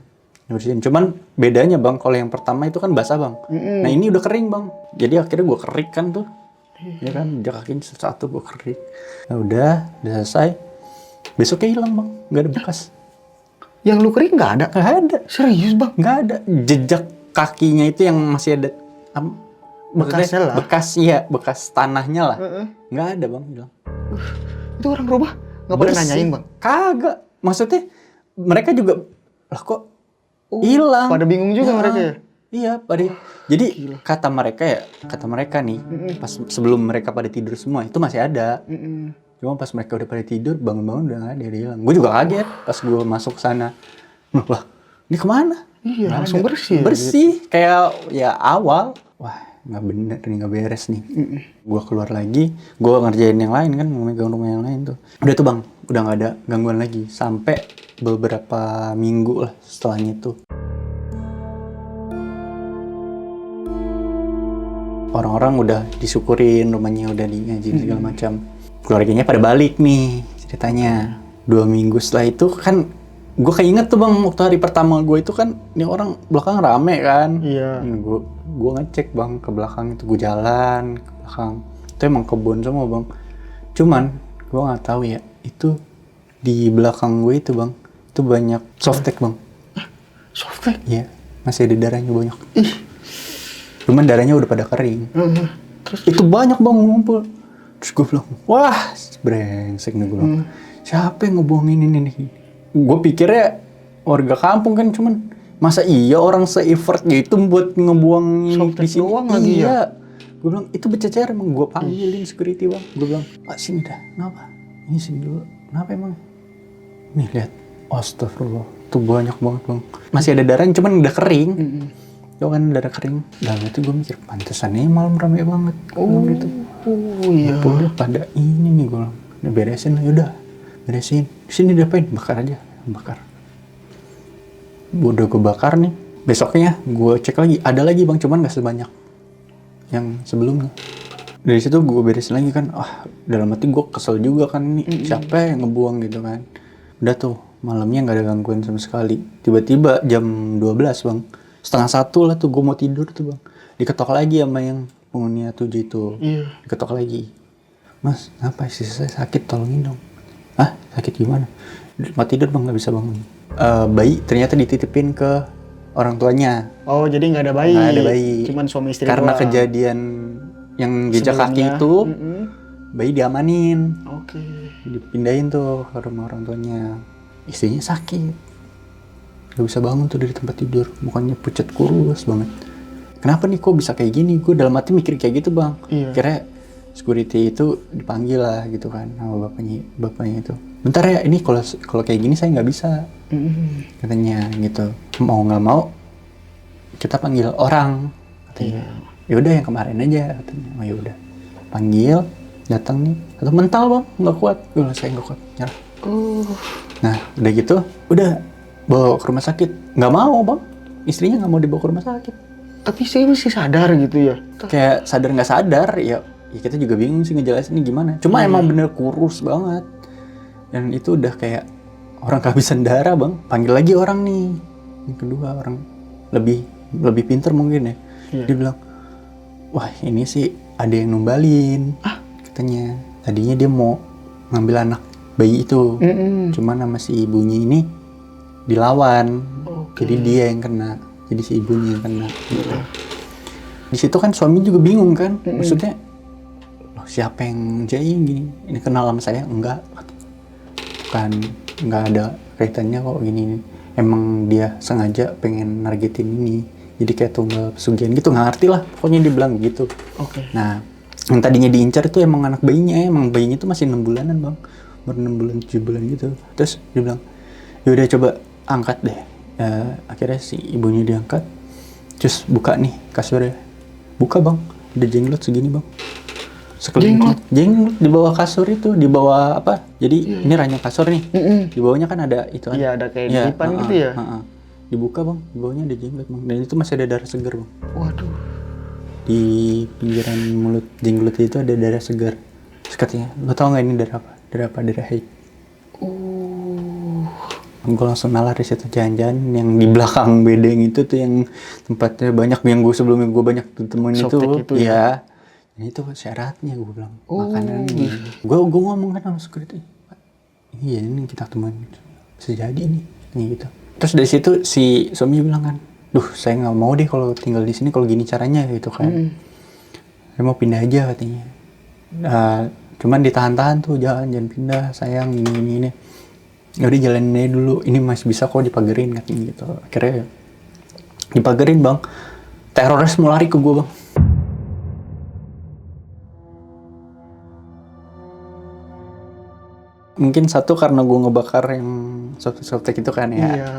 Bersihin. Cuman bedanya bang, kalau yang pertama itu kan basah bang. Nah ini udah kering bang. Jadi akhirnya gue kerik kan tuh. Ya kan, jakakin satu gue kerik. Nah udah selesai. Besoknya hilang bang, nggak ada bekas. Yang lu kerik nggak ada? Nggak ada. Serius bang? Nggak ada. Jejak kakinya itu yang masih ada. Bekasnya lah. Bekas tanahnya lah. Nggak ada bang, hilang. Itu orang rumah nggak pernah nanyain bang? Kagak. Maksudnya mereka juga, lah kok hilang. Pada bingung juga mereka ya? Iya, jadi kata mereka nih, pas sebelum mereka pada tidur semua itu masih ada. Cuma pas mereka udah pada tidur, bangun-bangun udah nggak ada, dia hilang. Gue juga kaget pas gue masuk ke sana. Wah, ini kemana? Iya, langsung bersih. Bersih, kayak ya awal. Wah, nggak bener nih, nggak beres nih. Gue keluar lagi, gue ngerjain yang lain kan, memegang rumah yang lain tuh. Udah tuh bang, udah nggak ada gangguan lagi sampai beberapa minggu lah setelahnya tuh. Orang-orang udah disyukurin, rumahnya udah ngaji segala macam. Keluarganya pada balik nih ceritanya. 2 minggu setelah itu kan, gue keinget tuh bang, waktu hari pertama gue itu kan, ini orang belakang rame kan. Iya. Gue ngecek bang ke belakang itu, gue jalan ke belakang. Itu emang kebun semua bang. Cuman gue nggak tahu ya, itu di belakang gue itu bang, itu banyak softtek bang. Softtek? Iya, masih ada darahnya banyak. Cuman darahnya udah pada kering. Terus itu banyak bang ngumpul. Terus gue bilang, wah brengsek nih gue bilang. Siapa yang ngebuangin ini nih? Gue pikirnya warga kampung kan, cuman masa iya orang se-effort gitu buat ngebuang di sini? Lagi iya. Gue bilang, itu bercecer emang. Gue panggilin security bang. Gue bilang, Pak sini dah, kenapa? Ini sini dulu. Kenapa emang? Nih lihat, astagfirullah, tuh banyak banget bang. Masih ada darahnya, cuman udah kering. Itu kan darah kering. Dalam itu gue mikir, pantesannya malam rame banget. Gitu. Iya. Udah pada ini nih gue bilang, udah beresin, yaudah beresin. Sini diapain? Bakar aja, bakar. Udah gue bakar nih. Besoknya gue cek lagi, ada lagi bang, cuman gak sebanyak yang sebelumnya. Dari situ gue beresin lagi kan, dalam hati gue kesel juga kan, ini siapa yang ngebuang gitu kan. Udah tuh, malamnya gak ada gangguan sama sekali. Tiba-tiba jam 12 bang, 12:30 lah tuh gue mau tidur tuh bang. Diketok lagi sama yang penghuni 7 itu. Diketok lagi. Mas, kenapa sih saya sakit, tolongin dong. Hah? Sakit gimana? Mau tidur bang, gak bisa bangun. Bayi ternyata dititipin ke orang tuanya. Oh, jadi nggak ada bayi? Nggak ada bayi. Cuman suami istri karena doang. kejadian yang jejak kaki itu, bayi diamanin. Oke. Dipindahin tuh ke rumah orang tuanya. istrinya sakit, gak bisa bangun tuh dari tempat tidur, mukanya pucat kurus banget. Kenapa nih kok bisa kayak gini? Gue dalam hati mikir kayak gitu bang. Kira security itu dipanggil lah gitu kan sama bapaknya itu. Bentar ya, ini kalau kayak gini saya nggak bisa, katanya gitu. Mau nggak mau kita panggil orang, katanya. Ya udah yang kemarin aja, katanya. Oh ya udah, panggil, datang nih. Atau mental bang, nggak kuat. Saya nggak kuat, nyerah. Nah udah gitu, udah bawa ke rumah sakit. Nggak mau bang, istrinya nggak mau dibawa ke rumah sakit. Tapi saya masih sadar gitu ya. Kayak sadar nggak sadar ya kita juga bingung sih ngejelasinnya gimana. Cuma emang bener kurus banget. Dan itu udah kayak orang kehabisan darah bang. Panggil lagi orang nih. Yang kedua orang lebih pinter mungkin ya. Dia bilang, wah ini sih ada yang numbalin. Katanya tadinya dia mau ngambil anak bayi itu. Cuma sama si ibunya ini dilawan. Jadi dia yang kena. Jadi si ibunya yang kena. Gitu. Di situ kan suami juga bingung kan. Maksudnya, loh siapa yang jayin gini? Ini kenal sama saya? Enggak. Bukan, nggak ada kaitannya kok gini. Emang dia sengaja pengen nargetin ini. Jadi kayak tunggal pesugihan gitu, nggak ngerti lah. Pokoknya dia bilang gitu. Nah, yang tadinya diincar itu emang anak bayinya. Emang bayinya itu masih 6 bulanan bang. Baru 6 bulan, 7 bulan gitu. Terus dia bilang, yaudah coba angkat deh. Akhirnya si ibunya diangkat. Terus buka nih kasurnya. Buka bang, ada jenglot segini bang. Jenglot di bawah kasur itu, di bawah apa? Jadi ini ranjang kasur nih. Di bawahnya kan ada itu kan. Iya, ada kayak dipan gitu ya. Dibuka bang, di bawahnya ada jenglot bang. Dan itu masih ada darah segar bang. Waduh. Di pinggiran mulut jenglot itu ada darah segar. Terus katanya, lo tau nggak ini darah apa? Darah haid. Gue langsung nalar di situ, jangan-jangan yang di belakang bedeng itu tuh yang tempatnya banyak yang gue sebelumnya gue banyak temuin itu ya. Ini tuh syaratnya gue bilang makanan. Gue ngomong kan sama security, iya ini kita temuin bisa jadi nih gitu. Terus dari situ si suami bilang kan, saya nggak mau deh kalau tinggal di sini kalau gini caranya gitu kan. Saya mau pindah aja katanya. Cuman ditahan-tahan tuh, jangan pindah sayang ini. Ya udah jalanin aja dulu, ini masih bisa kok dipagerin katanya gitu. Akhirnya dipagerin bang. Teroris mau lari ke gue bang. Mungkin satu karena gue ngebakar yang softtek itu kan ya. Iya.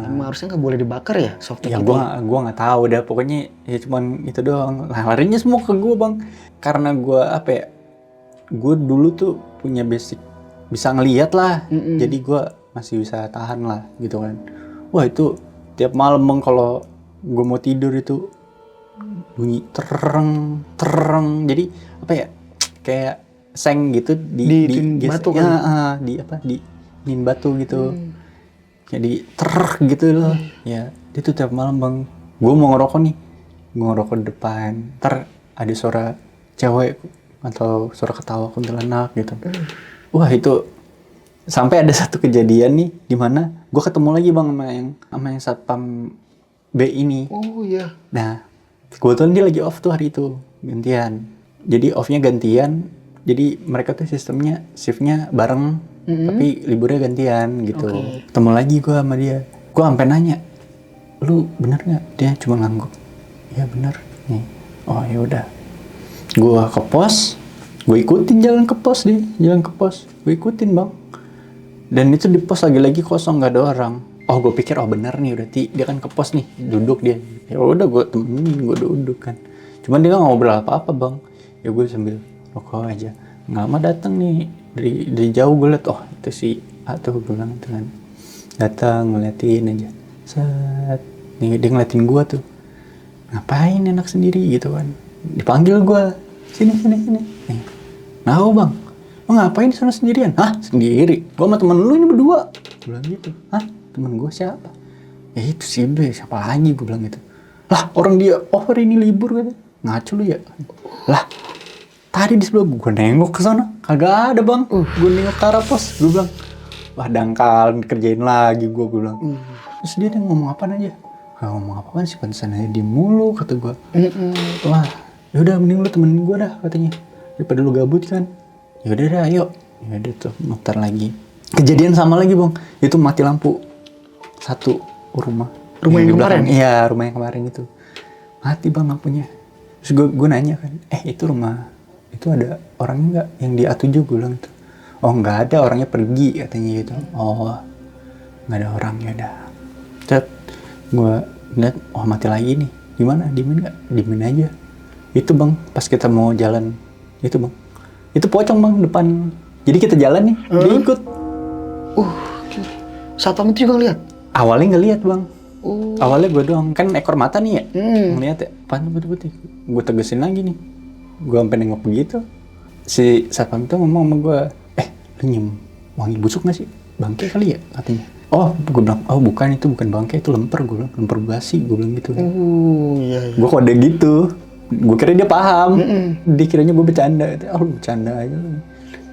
Emang harusnya nggak boleh dibakar ya softtek ya, itu? Gue nggak tahu dah. Pokoknya ya cuman itu doang. Nah larinya semua ke gue bang. Karena gue apa ya? Gue dulu tuh punya basic bisa ngelihat lah. Jadi gue masih bisa tahan lah gitu kan. Wah itu tiap malam bang kalau gue mau tidur itu bunyi tereng. Jadi apa ya? Kayak seng gitu di batu kan? di batu gitu. Jadi gitu loh. Ya, itu tiap malam bang. Gue mau ngerokok nih. Gue ngerokok di depan. Ntar ada suara cewek atau suara ketawa kuntilanak gitu. Wah itu sampai ada satu kejadian nih di mana gue ketemu lagi bang sama yang satpam B ini. Oh iya. Nah, kebetulan dia lagi off tuh hari itu gantian. Jadi off-nya gantian. Jadi mereka tuh sistemnya shiftnya bareng, tapi liburnya gantian gitu. Ketemu lagi gue sama dia. Gue sampai nanya, lu bener nggak? Dia cuma ngangguk. Ya bener. Nih. Oh ya udah. Gue ke pos. Gue ikutin jalan ke pos. Gue ikutin bang. Dan itu di pos lagi-lagi kosong, nggak ada orang. Oh gue pikir bener nih berarti dia kan ke pos nih, duduk dia. Ya udah gue temenin, gue duduk kan. Cuman dia nggak ngobrol apa-apa bang. Ya gue sambil rokok aja. Nggak lama datang nih dari jauh gue liat, itu si A tuh gue bilang itu kan. Datang ngeliatin aja. Set. Nih dia ngeliatin gue tuh. Ngapain enak sendiri gitu kan. Dipanggil gue. Sini. Nih. Nah bang. Lo ngapain di sana sendirian? Hah? Sendiri? Gue sama temen lu ini berdua. Gue bilang gitu. Hah? Temen gue siapa? Ya itu si B. Siapa lagi? Gue bilang gitu. Lah orang dia over ini libur gitu. Ngaco lu ya? Lah tadi di sebelah gue nengok ke sana. Kagak ada bang. Gue nengok ke arah pos. Gue bilang, wah dangkal kerjain lagi gue bilang. Terus dia ngomong apaan aja? Ngomong apaan sih? Pantesan aja diem mulu kata gue. Wah yaudah mending lu temenin gue dah katanya. Daripada lu gabut kan. Yaudah dah ayo. Yaudah tuh muter lagi. Kejadian sama lagi bang, itu mati lampu satu rumah. Rumah yang di belakang. kemarin? Iya, rumah yang kemarin itu mati bang lampunya. Terus gue nanya kan, itu rumah itu ada orangnya nggak yang di A7? Gue bilang itu. Oh nggak ada, orangnya pergi katanya gitu. Oh nggak ada orang, ya udah. Cet, gue lihat, oh mati lagi nih. Gimana? Diemin nggak? Diemin aja. Itu bang, pas kita mau jalan, itu bang, itu pocong bang depan. Jadi kita jalan nih, dia ikut. Satpam itu juga lihat. Awalnya nggak lihat bang. Oh. Awalnya gue doang, kan ekor mata nih ya, ngeliat ya, apaan betul-betul. Gue tegesin lagi nih, gue sampai nengok begitu. Si satpam itu ngomong sama gue, lu nyium wangi busuk nggak sih? Bangke kali ya katanya. Oh, gue bilang, oh bukan, itu bukan bangke, itu lemper. Gue bilang, lemper basi, gue bilang gitu. Iya. Gue kode gitu, gue kira dia paham, dia kiranya gue bercanda. Oh lu bercanda aja lu.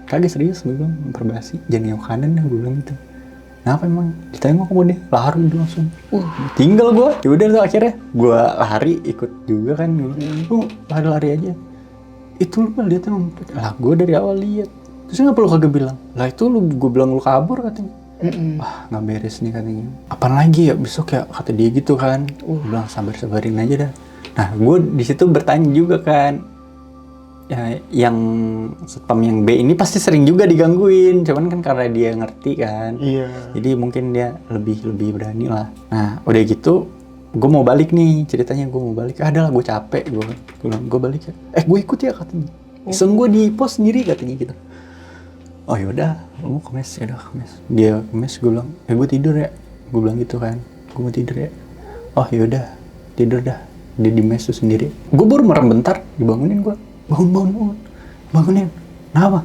Kagak serius, gue bilang, lemper basi, jangan yang kanan dah, gue bilang gitu. Kenapa emang? Ditengok sama dia, lari dia langsung. Tinggal gue, yaudah tuh akhirnya gue lari ikut juga kan. Lu lari-lari aja. Itu lu lihat emang? Lah gue dari awal lihat. Terus nggak perlu kagak bilang. Lah itu lu, gue bilang lu kabur katanya. Wah nggak beres nih katanya. Apaan lagi ya besok ya, kata dia gitu kan. Gue bilang sabar-sabarin aja dah. Nah gue di situ bertanya juga kan. Ya, yang satpam yang B ini pasti sering juga digangguin, cuman kan karena dia ngerti kan, jadi mungkin dia lebih berani lah. Nah udah gitu, gue mau balik nih ceritanya, gue mau balik, adalah gue capek, gue balik ya, gue ikut ya katanya, iseng gue di pos sendiri katanya gitu. Oh yaudah, lu mau kemes ya, udah kemes. Dia kemes, gue bilang, gue tidur ya, gue bilang gitu kan, gue mau tidur ya. Oh yaudah, tidur dah. Dia di mes tuh sendiri. Gue baru merem bentar, dibangunin gue. Bangunin. Kenapa?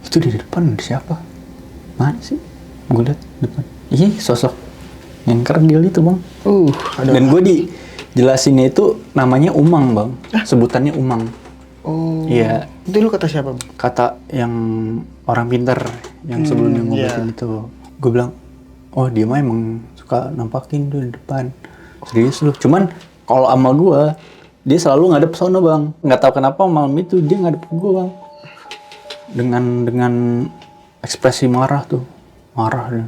Itu di depan ada siapa? Mana sih? Gue liat depan. Ih, sosok yang kerdil itu bang. Ada. Dan gue dijelasinnya itu namanya Umang bang. Sebutannya Umang. Oh. Iya. Itu lu kata siapa? Kata yang orang pintar yang sebelumnya ngobatin itu. Gue bilang, oh dia mah emang suka nampakin tuh di depan. Serius lu. Cuman kalau sama gue, dia selalu ngadep sono bang. Nggak tahu kenapa malam itu dia ngadep gue bang. Dengan ekspresi marah tuh. Marah dia.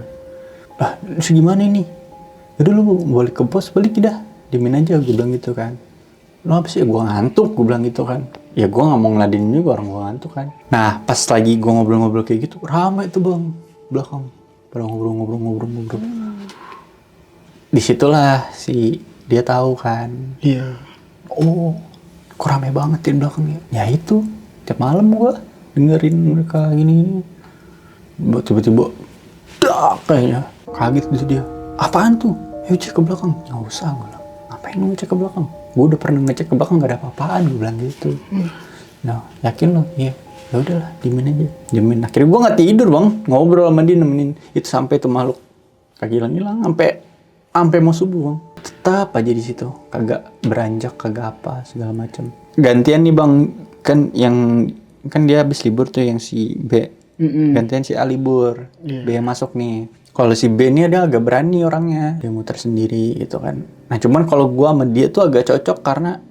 Lah gimana ini? Yaudah lu balik ke pos, balik dah. Diemin aja, gue bilang gitu kan. Lu apa sih? Gue ngantuk, gue bilang gitu kan. Ya gue nggak mau ngeladenin juga, orang gue ngantuk kan. Nah pas lagi gue ngobrol-ngobrol kayak gitu, ramai tuh bang belakang. Pada ngobrol. Disitulah si dia tahu kan. Iya. Oh, kok rame banget di belakangnya. Ya itu, tiap malam gua dengerin mereka gini. Tiba-tiba, dak kayaknya. Kaget gitu dia. Apaan tuh? Ayo cek ke belakang. Nggak usah, gue bilang. Ngapain lu ngecek ke belakang? Gue udah pernah ngecek ke belakang, gak ada apa-apaan, gue bilang gitu. Nah, yakin lo? Iya. Ya udahlah, diemin aja. Diemin. Akhirnya gue nggak tidur bang, ngobrol sama dia nemenin. Itu sampai tuh makhluk kaki hilang, sampai mau subuh bang. Tetap aja di situ, kagak beranjak, kagak apa segala macam. Gantian nih bang, kan dia habis libur tuh yang si B. Gantian si A libur, B yang masuk nih. Kalau si B ini ada agak berani orangnya, dia muter sendiri gitu kan. Nah cuman kalau gua sama dia tuh agak cocok karena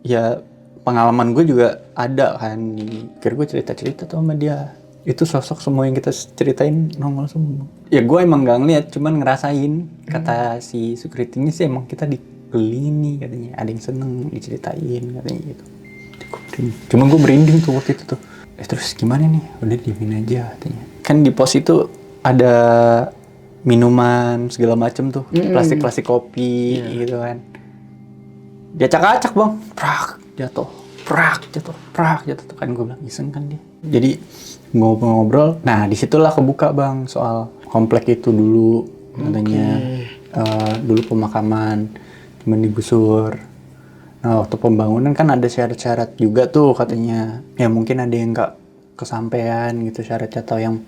ya pengalaman gue juga ada kan. Kira gue cerita tuh sama dia. Itu sosok semua yang kita ceritain nongol semua. Ya gue emang gak ngeliat, cuman ngerasain. Kata si security ini sih emang kita dikelilingin nih katanya. Ada yang seneng diceritain katanya gitu. Cuman gue merinding tuh waktu itu tuh. Terus gimana nih? Udah diemin aja katanya. Kan di pos itu ada minuman segala macem tuh. Plastik kopi gitu kan. Dia acak-acak bang. Prak jatuh tuh kan. Gue bilang iseng kan dia. Jadi ngobrol. Nah disitulah kebuka bang soal komplek itu dulu katanya. Dulu pemakaman cuman digusur. Nah waktu pembangunan kan ada syarat-syarat juga tuh katanya. Ya mungkin ada yang nggak kesampaian gitu syaratnya, atau yang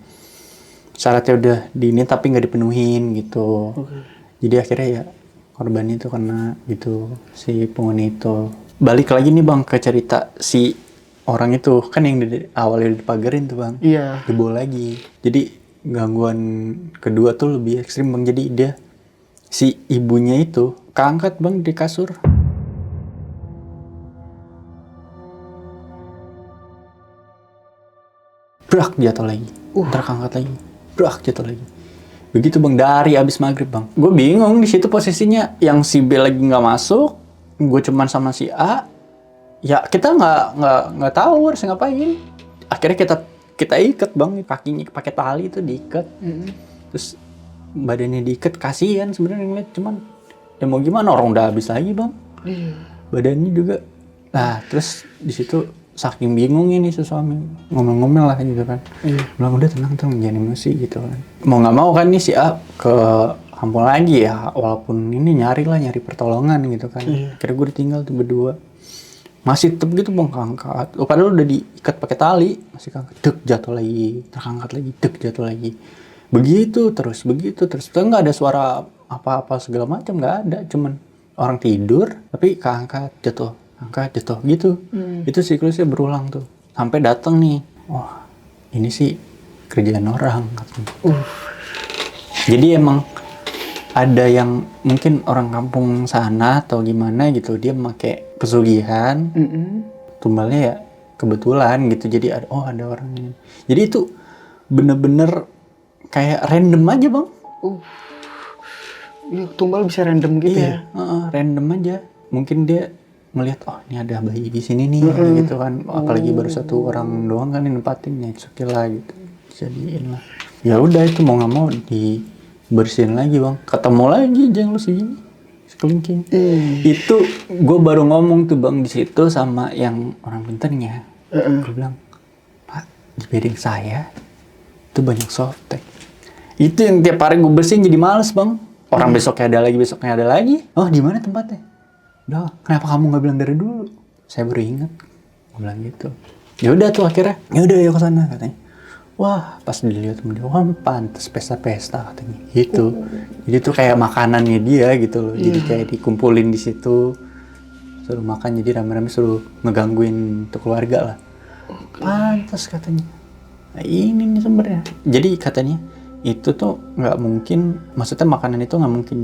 syaratnya udah diini tapi nggak dipenuhin gitu. Jadi akhirnya ya korban itu kena gitu, si penghuni itu. Balik lagi nih bang ke cerita si orang itu, kan yang dari awalnya dipagerin tuh bang. Iya. Dibawa lagi. Jadi gangguan kedua tuh lebih ekstrim bang. Jadi dia, si ibunya itu keangkat bang di kasur. Brak jatuh lagi. Ntar keangkat lagi. brak jatuh lagi. Begitu bang, dari abis maghrib bang. Gue bingung di situ posisinya, yang si B lagi nggak masuk, gue cuman sama si A. Ya kita nggak tahu harus ngapain. Akhirnya kita ikat bang, kakinya pakai tali itu diikat. Terus badannya diikat, kasihan sebenarnya ngeliat, cuman ya mau gimana, orang udah habis lagi bang. Badannya juga. Nah terus di situ saking bingungnya nih si suami, ngomel-ngomel lah gitu kan. Bilang udah tenang jangan emosi gitu kan. Mau nggak mau kan nih si A ke kampung lagi ya, walaupun ini nyari pertolongan gitu kan. Akhirnya gue ditinggal tuh berdua. Masih tetep gitu bang, keangkat. Padahal udah diikat pakai tali, masih keangkat. Dek jatuh lagi, terangkat lagi, dek jatuh lagi. Begitu terus. Terus nggak ada suara apa-apa segala macam, nggak ada. Cuman orang tidur, tapi keangkat jatuh, angkat jatuh gitu. Itu siklusnya berulang tuh. Sampai datang nih, wah ini sih kerjaan orang katanya. Jadi emang ada yang mungkin orang kampung sana atau gimana gitu, dia pakai pesugihan, tumbalnya ya kebetulan gitu. Jadi ada orang ini. Jadi itu bener-bener kayak random aja bang. Iya, tumbal bisa random gitu ya? Random aja. Mungkin dia melihat, ini ada bayi di sini nih, gitu kan. Apalagi baru satu orang doang kan yang nempatin, ya oke lah gitu. Jadiin lah. Ya udah itu mau nggak mau dibersihin lagi bang. Ketemu lagi jeng lu segini, sekelingking. Itu gue baru ngomong tuh bang di situ sama yang orang pintarnya. Gue bilang, Pak di bedeng saya itu banyak softtek. Itu yang tiap hari gue bersihin jadi males bang. Orang besoknya ada lagi. Oh di mana tempatnya? Udah, kenapa kamu nggak bilang dari dulu? Saya baru ingat. Gue bilang gitu. Ya udah tuh akhirnya. Ya udah yuk ke sana katanya. Wah, pas dilihat sama dia, wah pantes pesta-pesta katanya. Gitu. Jadi tuh kayak makanannya dia gitu loh. Jadi kayak dikumpulin di situ. Suruh makan, jadi rame-rame suruh ngegangguin tuh keluarga lah. Pantes katanya. Nah ini nih sumbernya. Jadi katanya itu tuh nggak mungkin, maksudnya makanan itu nggak mungkin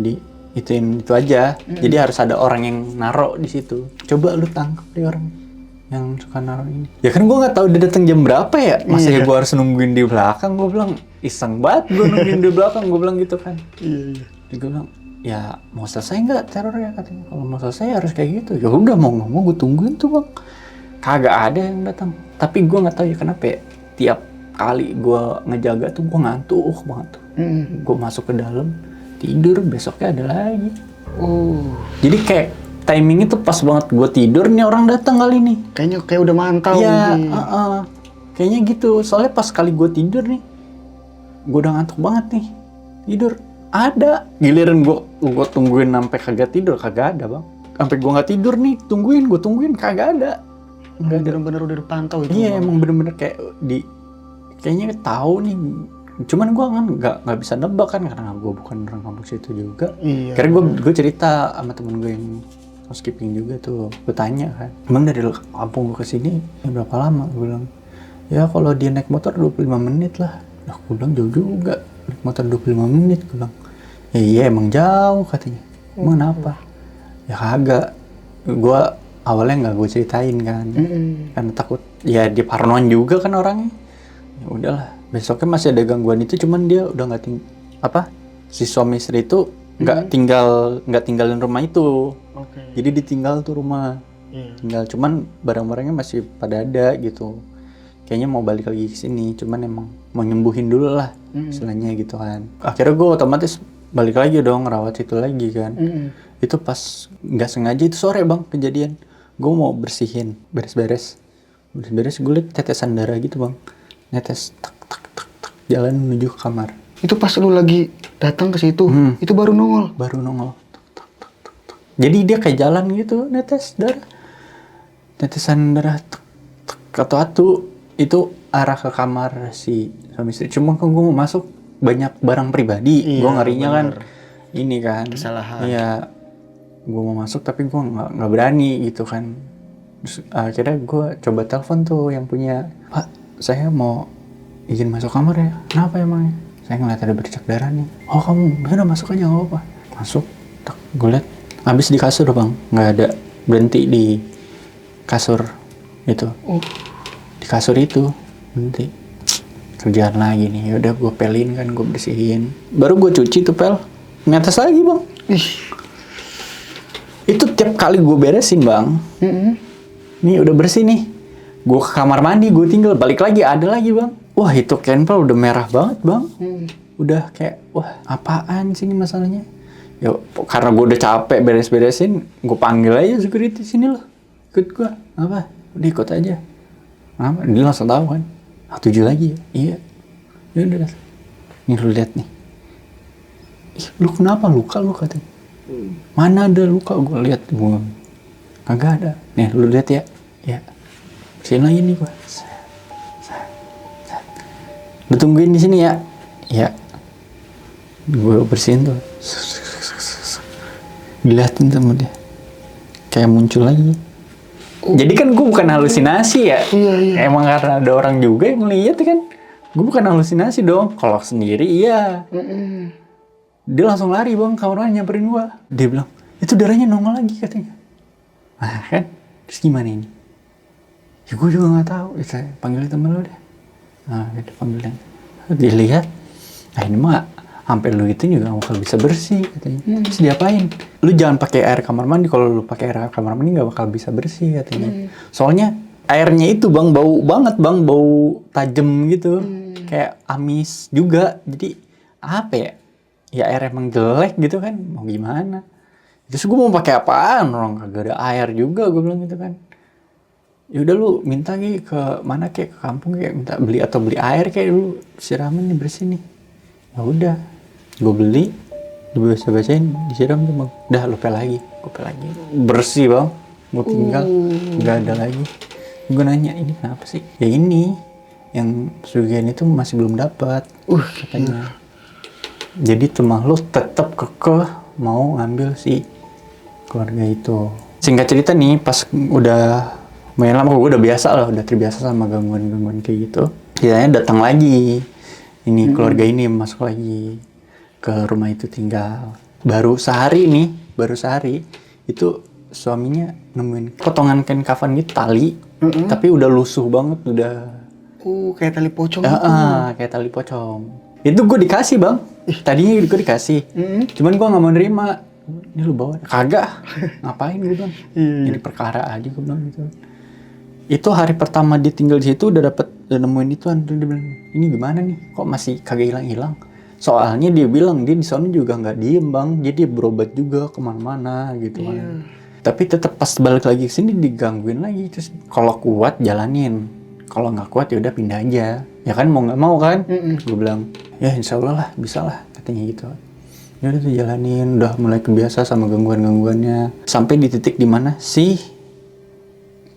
ituin itu aja. Jadi harus ada orang yang naro di situ. Coba lu tangkap deh orang yang suka naro ini. Ya kan gue nggak tahu dia datang jam berapa ya. Masa ya gue harus nungguin di belakang. Gue bilang iseng banget gue nungguin di belakang. Gue bilang gitu kan. Gue bilang ya mau selesai nggak terornya katanya. Kalau mau selesai harus kayak gitu. Ya udah mau nggak mau gue tungguin tuh bang. Kagak ada yang datang. Tapi gue nggak tahu ya kenapa ya. Tiap kali gue ngejaga tuh gue ngantuk banget tuh. Gue masuk ke dalam tidur, besoknya ada lagi. Jadi kayak timing itu pas banget gue tidur nih orang datang kali nih. Kayaknya kayak udah mantau. Iya, kayaknya gitu. Soalnya pas kali gue tidur nih, gue udah ngantuk banget nih. Tidur ada. Giliran gue tungguin sampai kagak tidur, kagak ada bang. Sampai gue nggak tidur nih, gue tungguin kagak ada. Nggak bener-bener udah dipantau itu. Iya bang. Emang bener-bener kayak kayaknya tahu nih. Cuman gue kan nggak bisa nebak kan karena gue bukan orang kampung situ juga. Iya. Karena gue cerita sama temen gue yang housekeeping juga tuh, gue tanya kan, emang dari kampung gue kesini ya berapa lama? Gue bilang ya kalau dia naik motor 25 menit lah. Nah gue bilang jauh juga, naik motor 25 menit. Gue bilang ya iya emang jauh katanya. Emang kenapa? Ya kagak, gue awalnya nggak gue ceritain kan, karena takut ya dia parnoan juga kan orangnya. Ya udahlah, besoknya masih ada gangguan itu, cuman dia udah nggak si suami istri itu nggak tinggalin rumah itu. Jadi ditinggal tuh rumah. Tinggal, cuman barang-barangnya masih pada ada gitu. Kayaknya mau balik lagi ke sini, cuman emang mau nyembuhin dulu lah istilahnya gitu kan. Akhirnya gue otomatis balik lagi dong, rawat situ lagi kan. Itu pas nggak sengaja itu sore bang kejadian. Gue mau bersihin, beres-beres, gue liat tetesan darah gitu bang. Netes, tak, jalan menuju ke kamar. Itu pas lu lagi datang ke situ, itu baru nongol. Jadi dia kayak jalan gitu, netes darah. Tetesan darah, atu-atu. Itu arah ke kamar si suami istri. Cuma kan gue mau masuk banyak barang pribadi. Gue ngerinya kan ini kan. Kesalahan. Iya. Gue mau masuk tapi gue nggak berani gitu kan. Terus akhirnya gue coba telepon tuh yang punya. Pak, saya mau izin masuk kamar ya. Kenapa emangnya? Saya ngeliat ada bercak darah nih. Oh kamu, udah masuk aja nggak apa-apa. Masuk, gue liat habis di kasur bang, nggak ada, berhenti di kasur itu. Di kasur itu berhenti. kerjaan lagi nih. Yaudah gue pelin kan, gue bersihin. Baru gue cuci tuh pel, ngetes lagi bang. Itu tiap kali gue beresin bang. Nih udah bersih nih. Gue ke kamar mandi, gue tinggal balik lagi, ada lagi bang. Wah itu kenpel udah merah banget bang. Udah kayak, wah apaan sih ini masalahnya. Ya karena gue udah capek beres-beresin, gue panggil aja security, sini loh. Ikut gue, apa? Udah ikut aja. Apa? Dia langsung tahu kan. 7 lagi ya? Iya. Ya udah. Nih lu lihat nih. Ih, lu kenapa luka lu katanya? Mana ada luka? Gue lihat, gue kagak ada. Nih lu lihat ya. Ya. Sini lagi nih gue. Lu tungguin di sini ya. Ya. Gue bersihin tuh. Dilihatin sama dia. Kayak muncul lagi. Jadi kan gue bukan halusinasi ya. Iya. Emang karena ada orang juga yang ngeliat kan. Gue bukan halusinasi dong. Kalau sendiri iya. Dia langsung lari bang, kamarnya nyamperin gue. Dia bilang, itu darahnya nongol lagi katanya. Nah kan, terus gimana ini? Ya gue juga gak tahu. Ya, saya panggilin temen lo deh. Nah dia panggilin. Dia lihat, nah ini mah sampai lu itu juga gak bakal bisa bersih katanya. Terus diapain? Lu jangan pakai air kamar mandi. Kalau lu pakai air kamar mandi gak bakal bisa bersih katanya. Soalnya airnya itu bang bau banget bang, bau tajam gitu. Kayak amis juga. Jadi apa ya? Ya air emang jelek gitu kan. Mau gimana? Terus gue mau pakai apaan? Orang kagak ada air juga, gue bilang gitu kan. Ya udah lu minta ke mana kayak ke kampung kayak minta beli air kayak lu siramin nih bersih nih. Ya udah. Gue beli, gue baca-bacain, disiram tuh bang. Udah lu pel lagi, gue pel lagi. Bersih bang, gue tinggal, nggak ada lagi. Gue nanya, ini kenapa sih? Ya ini, yang pesugihan itu masih belum dapat, katanya. Jadi temah lu tetap kekeh mau ngambil si keluarga itu. Singkat cerita nih, pas udah main lama, gue udah biasa lah, udah terbiasa sama gangguan-gangguan kayak gitu. Akhirnya datang lagi, ini keluarga ini masuk lagi ke rumah itu tinggal. Baru sehari itu suaminya nemuin potongan kain kafan gitu, tali, tapi udah lusuh banget, udah. Kayak tali pocong gitu. Kayak tali pocong. Itu gue dikasih bang. Tadinya gue dikasih. Cuman gue nggak mau nerima. Ini lu bawa? Kagak. Ngapain gue bilang? Ini perkara aja gue bilang gitu. Itu hari pertama dia tinggal di situ udah nemuin itu. Dia bilang, ini gimana nih? Kok masih kagak hilang-hilang? Soalnya dia bilang dia di sana juga nggak diem bang. Jadi dia berobat juga kemana-mana gitu kan. Tapi tetap pas balik lagi ke sini digangguin lagi. Terus kalau kuat jalanin. Kalau nggak kuat ya udah pindah aja. Ya kan mau nggak mau kan? Gue bilang, ya insya Allah lah bisa lah katanya gitu. Ya udah tuh jalanin, udah mulai kebiasa sama gangguan-gangguannya. Sampai di titik dimana si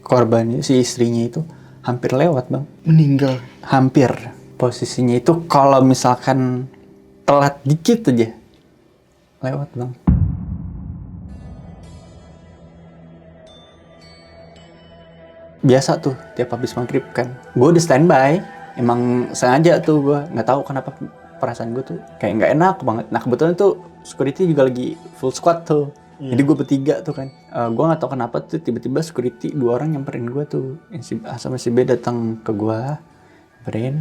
korban, si istrinya itu hampir lewat bang. Meninggal. Hampir. Posisinya itu kalau misalkan telat dikit aja lewat bang. Biasa tuh tiap habis maghrib kan, gue udah standby. Emang sengaja tuh gue nggak tahu kenapa perasaan gue tuh kayak nggak enak banget. Nah kebetulan tuh security juga lagi full squad tuh. Jadi gue bertiga tuh kan. Gue nggak tahu kenapa tuh tiba-tiba security 2 orang nyamperin gue tuh. Si A sama si B datang ke gue, nyamperin.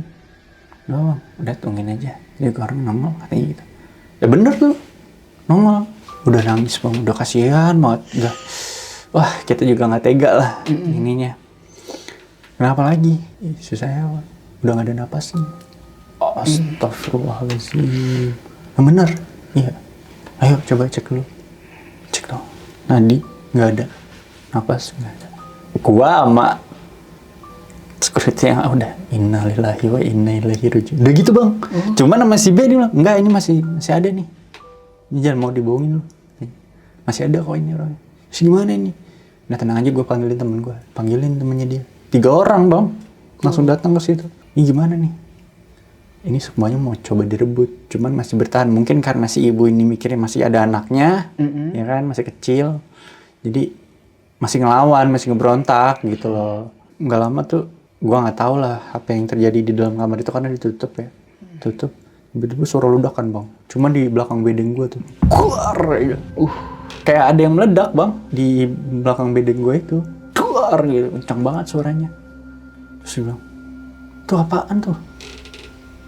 Udah tungguin aja. Jadi orang nongol katanya gitu. Ya bener tuh, nongol. Udah nangis bang, udah kasihan banget. Udah, wah kita juga nggak tega lah ininya. Kenapa lagi? Susah ya, udah gak ada napasnya. Astagfirullahaladzim. Yang bener? Iya. Ayo coba cek dulu. Cek dong. Nadi gak ada. Napas gak ada. Gua sama security yang udah innalillahi wa inna ilaihi raji'un. Udah gitu bang. Cuman sama si B dia bilang, enggak ini masih ada nih. Ini jangan mau dibohongin lu. Masih ada kok ini orangnya. Terus gimana ini? Nah tenang aja, gue panggilin temen gue. Panggilin temennya dia. 3 orang bang, langsung datang ke situ. Ini gimana nih? Ini semuanya mau coba direbut, cuman masih bertahan. Mungkin karena si ibu ini mikirnya masih ada anaknya, ya kan, masih kecil. Jadi masih ngelawan, masih ngeberontak gitu loh. Nggak lama tuh, gua nggak tahu lah apa yang terjadi di dalam kamar itu karena ditutup ya, tutup. Tiba-tiba suara ledakan bang, cuman di belakang bedeng gua tuh, keluar gitu. Kayak ada yang meledak bang di belakang bedeng gua itu. Keluar gitu, kencang banget suaranya. Terus dia bilang, tuh apaan tuh?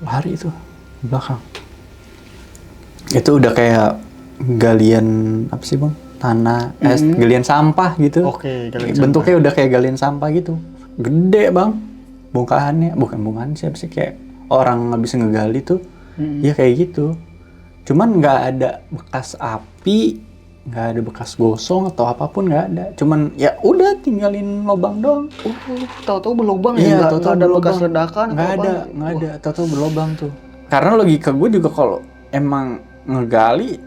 lari itu di belakang. Itu udah kayak galian apa sih bang? Tanah, galian sampah gitu. Oke, galian bentuknya udah kayak galian sampah gitu. Gede bang, bongkahannya, bukan bongkahan siapa sih, kayak orang habis ngegali tuh, ya kayak gitu. Cuman nggak ada bekas api, nggak ada bekas gosong atau apapun, nggak ada. Cuman ya udah tinggalin lubang doang. Tahu-tahu berlubang Iya, ya, nggak ada bekas ledakan. Nggak ada, tahu-tahu berlubang tuh. Karena logika gue juga kalau emang ngegali,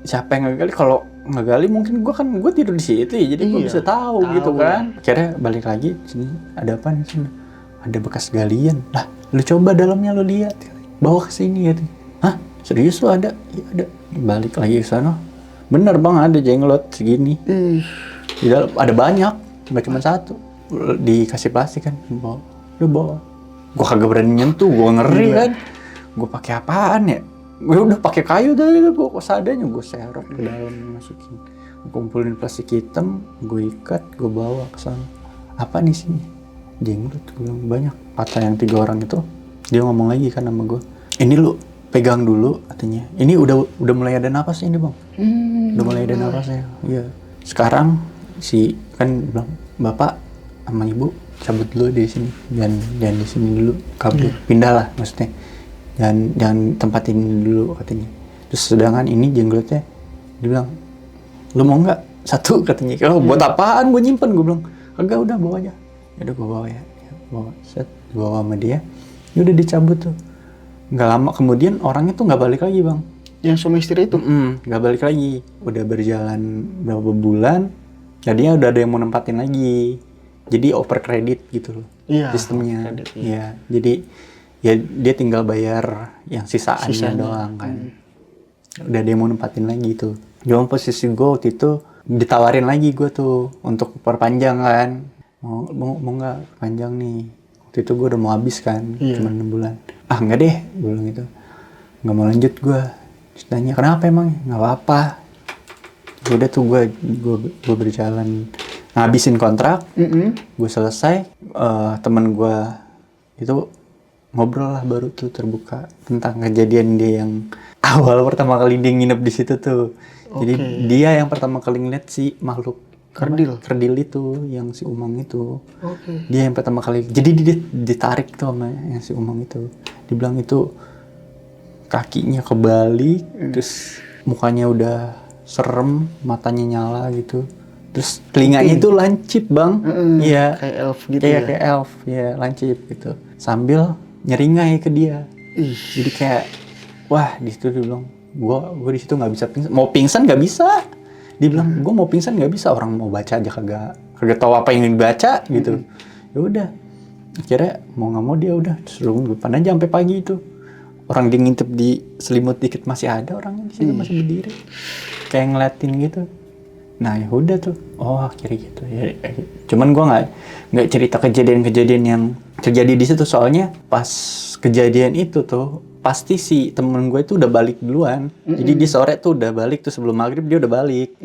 siapa yang ngegali? Kalau ngegali mungkin gue tidur di situ ya, jadi gue bisa tahu gitu kan. Akhirnya balik lagi sini, ada apa nih sini? Ada bekas galian. Lah, lu coba dalamnya lu lihat, bawa ke sini gitu. Hah? Serius lu ada? Iya ada. Balik lagi ke sana. Bener bang, ada jenglot segini. Di dalam ada banyak, nggak cuma satu. Dikasih plastik kan, bawa. Lu bawa. Gue kagak berani nyentuh, gue ngeri kan. Gue pakai apaan ya? Gue udah pakai kayu tadi, gue seadanya gue serok ke dalam, masukin, kumpulin plastik hitam, gue ikat, gue bawa ke sana. Apa nih sini? Jenglot, gue bilang banyak. Kata yang 3 orang itu, dia ngomong lagi kan sama gue. Ini lu pegang dulu katanya. Ini udah mulai ada napas ini bang. Udah mulai ada napasnya. Iya. Sekarang si kan bilang bapak sama ibu cabut dulu di sini, jangan di sini dulu, kabur, pindah lah maksudnya. Jangan tempatin dulu katanya. Terus sedangkan ini jenglotnya, dia bilang, lu mau nggak 1 katanya. Oh buat apaan gue nyimpen, gue bilang kagak, udah bawa aja. Ya udah gue bawa ya, bawa set, bawa sama dia. Ya udah dicabut tuh. Nggak lama kemudian orangnya tuh nggak balik lagi bang. Yang suami istri itu? Nggak balik lagi. Udah berjalan berapa bulan, jadinya udah ada yang mau nempatin lagi. Jadi over credit gitu loh, sistemnya. Iya, jadi ya dia tinggal bayar yang sisaannya doang kan. Udah dia mau nempatin lagi tuh. Cuma posisi gue waktu itu ditawarin lagi gue tuh untuk perpanjang kan. Mau nggak panjang nih? Waktu itu gue udah mau habis kan, cuma 6 bulan. Ah nggak deh, gue bilang gitu. Nggak mau lanjut gue. Terus tanya kenapa emang? Nggak apa-apa. Udah tuh gue berjalan ngabisin kontrak. Gue selesai. Temen gue itu ngobrol lah baru tuh terbuka tentang kejadian dia yang awal pertama kali dia nginep di situ tuh. Jadi dia yang pertama kali ngeliat si makhluk kerdil itu, yang si Umang itu. Dia yang pertama kali. Jadi dia ditarik tuh sama yang si Umang itu. Dibilang itu kakinya kebalik, terus mukanya udah serem, matanya nyala gitu. Terus telinganya itu lancip bang. Iya. Kayak elf gitu kayak elf, ya lancip gitu. Sambil nyeringai ke dia. Jadi kayak wah di situ dia bilang gue di situ nggak bisa pingsan, mau pingsan nggak bisa. Dia bilang gue mau pingsan nggak bisa, orang mau baca aja kagak tahu apa yang dibaca gitu. Ya udah akhirnya mau nggak mau dia udah suruh depan aja sampai pagi itu. Orang dia ngintip di selimut dikit masih ada orangnya di situ, masih berdiri kayak ngeliatin gitu. Nah ya udah tuh, oh akhirnya gitu ya. Cuman gue nggak cerita kejadian-kejadian yang terjadi di situ, soalnya pas kejadian itu tuh pasti si temen gue itu udah balik duluan. Jadi di sore tuh udah balik tuh, sebelum maghrib dia udah balik.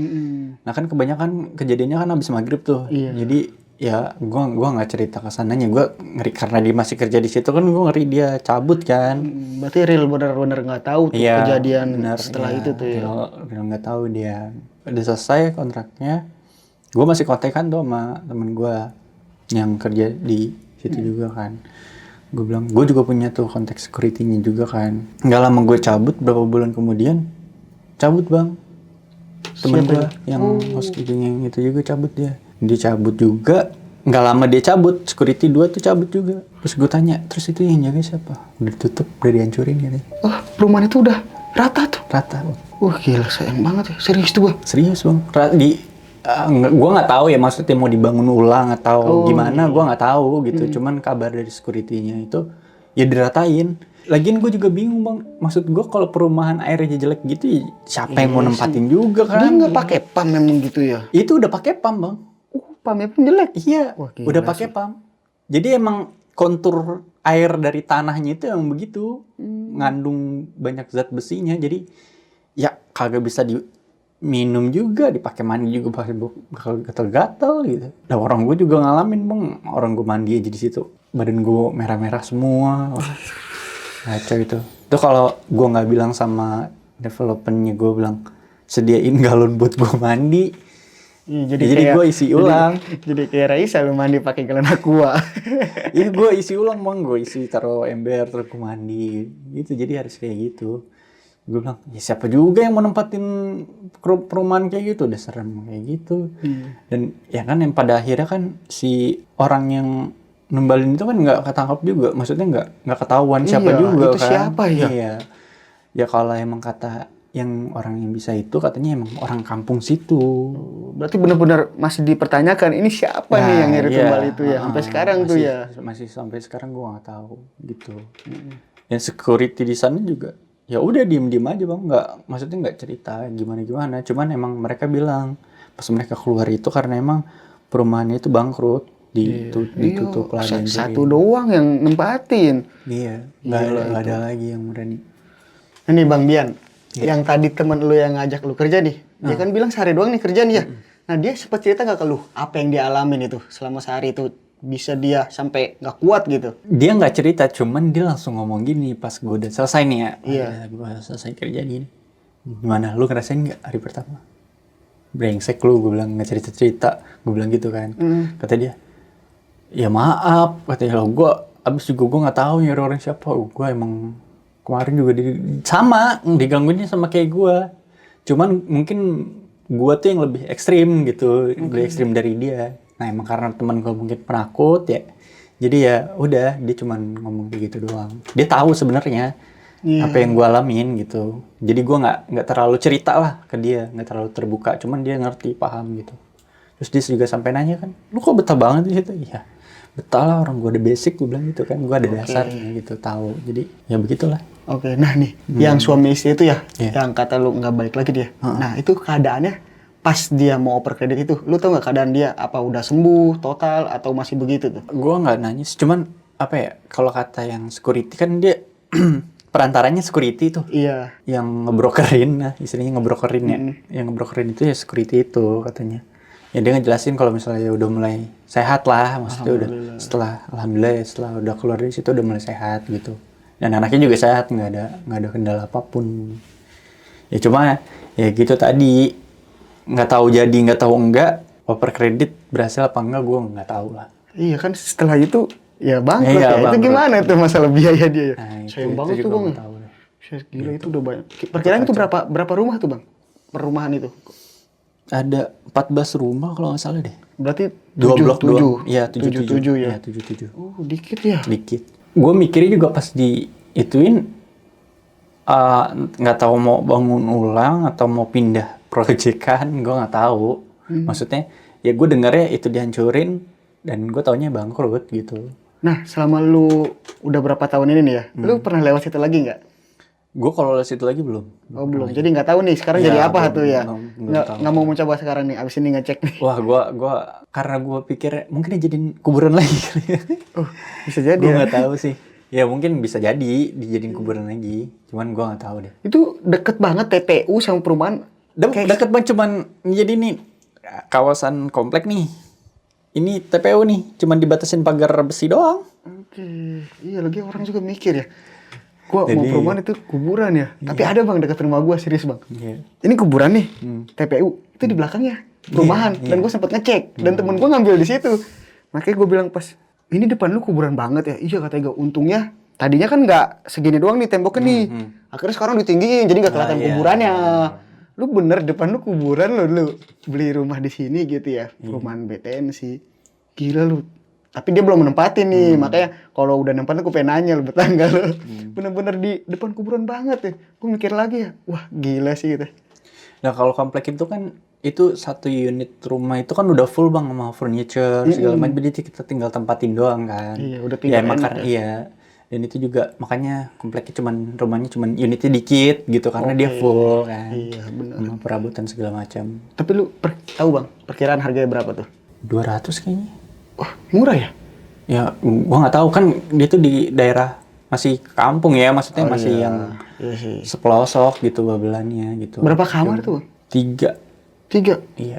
Nah kan kebanyakan kejadiannya kan habis maghrib tuh. Jadi ya gue nggak cerita kesananya, gue ngeri karena dia masih kerja di situ kan, gue ngeri dia cabut kan. Berarti real bener-bener nggak tahu tuh kejadian setelah itu tuh ya. Real nggak tahu dia. Udah selesai kontraknya, gue masih kontekan tuh sama temen gue yang kerja di situ juga kan. Gue bilang gue juga punya tuh kontak security-nya juga kan. Nggak lama gue cabut, berapa bulan kemudian cabut bang. Temen gue yang housekeeping yang itu juga cabut dia cabut juga. Nggak lama dia cabut, security 2 tuh cabut juga. Terus gue tanya, terus itu yang jaga siapa? Udah ditutup, udah dihancurin gitu. Oh, perumahan itu udah rata tuh? Rata. Wah gila, sayang banget ya. Serius tuh bang? Serius bang. Gue nggak tahu ya maksudnya mau dibangun ulang atau gimana, gue nggak tahu gitu. Cuman kabar dari security-nya itu ya diratain. Lagian gue juga bingung bang. Maksud gue kalau perumahan airnya jelek gitu, ya siapa yang mau nempatin juga kan? Dia nggak pakai pam memang gitu ya? Itu udah pakai pam bang. Pamnya pun jelek. Iya, udah pakai pam. Jadi emang kontur air dari tanahnya itu emang begitu, ngandung banyak zat besinya. Jadi ya kagak bisa diminum juga, dipakai mandi juga bakal gatal-gatal gitu. Nah orang gue juga ngalamin bang, orang gue mandi aja di situ, badan gue merah-merah semua. Ngaco itu. Itu kalau gue nggak bilang sama developernya, gue bilang sediain galon buat gue mandi. Iya, Jadi gue isi ulang. Jadi kayak Raisa lu mandi pakai galon aqua. Iya gue isi ulang bang, gue isi taruh ember terus gue mandi. Gitu, jadi harus kayak gitu. Gue bilang, ya siapa juga yang mau nempatin perumahan kayak gitu, udah serem kayak gitu. Dan ya kan yang pada akhirnya kan si orang yang nembalin itu kan nggak ketangkap juga, maksudnya nggak ketahuan siapa Iya, juga itu kan. siapa ya? Iya. Ya kalau emang kata yang orang yang bisa itu katanya emang orang kampung situ. Berarti benar-benar masih dipertanyakan ini siapa nih yang ngirim tumbal itu ya sampai sekarang tuh masih, ya. Masih sampai sekarang gue nggak tahu gitu. Yang security di sana juga ya udah diem aja bang, maksudnya nggak cerita gimana, cuman emang mereka bilang pas mereka keluar itu karena emang perumahannya itu bangkrut, ditutup lah. Satu doang yang nempatin. Iya, nggak ada lagi yang berani. Ini Bang Bian, yang tadi temen lu yang ngajak lu kerja nih, dia kan bilang sehari doang nih kerja nih ya. Nah dia sempat cerita nggak ke lu apa yang dia alamin itu selama sehari itu, bisa dia sampai nggak kuat gitu? Dia nggak cerita, cuman dia langsung ngomong gini pas gue udah selesai nih ya. Iya. Gue selesai kerja gini. Gimana, lu ngerasain nggak hari pertama? Brengsek lu, gue bilang, nggak cerita. Gue bilang gitu kan. Kata dia, ya maaf, katanya lo, gue abis juga gue nggak tahu nyari orang siapa. Gue emang kemarin juga sama digangguinnya sama kayak gue. Cuman mungkin gue tuh yang lebih ekstrim gitu, lebih ekstrim dari dia. Nah emang karena teman gue mungkin penakut ya, jadi ya udah dia cuman ngomong kayak gitu doang. Dia tahu sebenarnya apa yang gue alamin gitu. Jadi gue nggak terlalu cerita lah ke dia, nggak terlalu terbuka. Cuman dia ngerti, paham gitu. Terus dia juga sampai nanya kan, lu kok betah banget di situ? Iya, betah lah, orang gue ada basic, gue bilang gitu kan, gue ada dasarnya gitu, tahu. Jadi ya begitulah. Oke, nah nih, yang suami istri itu ya, yang kata lu nggak balik lagi dia. Nah itu keadaannya pas dia mau oper kredit itu, lu tau nggak keadaan dia? Apa udah sembuh total atau masih begitu tuh? Gue nggak nangis, cuman apa ya? Kalau kata yang security kan dia perantaranya security tuh. Iya. Yang ngebrokerin, nah istilahnya ngebrokerin ya. Yang ngebrokerin itu ya security itu katanya. Ya dia ngejelasin kalau misalnya ya udah mulai sehat lah, maksudnya udah setelah udah keluar dari situ udah mulai sehat gitu. Dan anaknya juga sehat, nggak ada kendala apapun. Ya cuma ya gitu tadi, nggak tahu jadi nggak tahu enggak, oper kredit berhasil apa enggak gue nggak tahu lah. Iya kan setelah itu ya bangkrut ya. Bangkrut. Itu gimana tuh masalah biaya dia ya? Nah, Sayang itu banget juga tuh bang. nggak tahu deh. Gila itu udah banyak. Perkiraan itu berapa rumah tuh bang? Perumahan itu? Ada 14 rumah kalau nggak salah deh. Berarti 2 blok 7. Iya, 7 ya. Iya, 7. Oh dikit ya. Dikit. Gue mikirnya juga pas di ituin nggak tahu mau bangun ulang atau mau pindah proyekan, gue nggak tahu. Maksudnya ya gue dengarnya itu dihancurin dan gue taunya bangkrut gitu. Nah selama lu udah berapa tahun ini nih ya, lu pernah lewat situ lagi nggak? Gue kalau lewat situ lagi belum. Oh belum. Jadi nggak tahu nih sekarang Ya, jadi apa belum, tuh ya? belum tahu. Nggak mau mencoba sekarang nih. Abis ini ngecek nih. Wah, gue karena gue pikir mungkin dijadiin kuburan lagi kali ya. Oh bisa jadi Gue ya. nggak tahu sih. Ya mungkin bisa jadi dijadiin kuburan lagi. Cuman gue nggak tahu deh. Itu deket banget TPU sama perumahan. Deket banget, cuman jadi nih kawasan komplek nih. Ini TPU nih, cuman dibatasin pagar besi doang. Oke, iya lagi orang juga mikir ya. Gua mau Jadi- perumahan itu kuburan ya. Tapi ada bang dekat rumah gua serius bang. Iya. Ini kuburan nih, TPU itu di belakangnya perumahan. Iya, Dan gue sempet ngecek dan temen gue ngambil di situ. Makanya gue bilang pas ini depan lu kuburan banget ya. Iya katanya gue. Untungnya tadinya kan nggak segini doang nih temboknya nih. Akhirnya sekarang ditinggiin jadi nggak kelihatan Iya. kuburannya. Lu bener depan lu kuburan lu beli rumah di sini gitu ya. Perumahan BTN sih. Gila lu. Tapi dia belum menempatin nih, makanya kalau udah nempatin aku pengen nanya lu betah nggak lu? Bener-bener di depan kuburan banget ya. Gue mikir lagi ya, wah gila sih gitu. Nah kalau komplek itu kan itu satu unit rumah itu kan udah full bang sama furniture segala macam, jadi kita tinggal tempatin doang kan. Iya, udah Ya pindah emang enak karena iya. Dan itu juga makanya kompleknya rumahnya cuman unitnya dikit gitu karena dia full kan. Iya benar. Sama perabotan segala macam. Tapi lu tahu bang, perkiraan harganya berapa tuh? 200 kayaknya. Wah murah ya? Ya gua nggak tahu kan dia tuh di daerah masih kampung ya, maksudnya masih yang Iya sih. sepelosok gitu babelannya gitu. Berapa kamar tuh bang? 3. 3? Iya.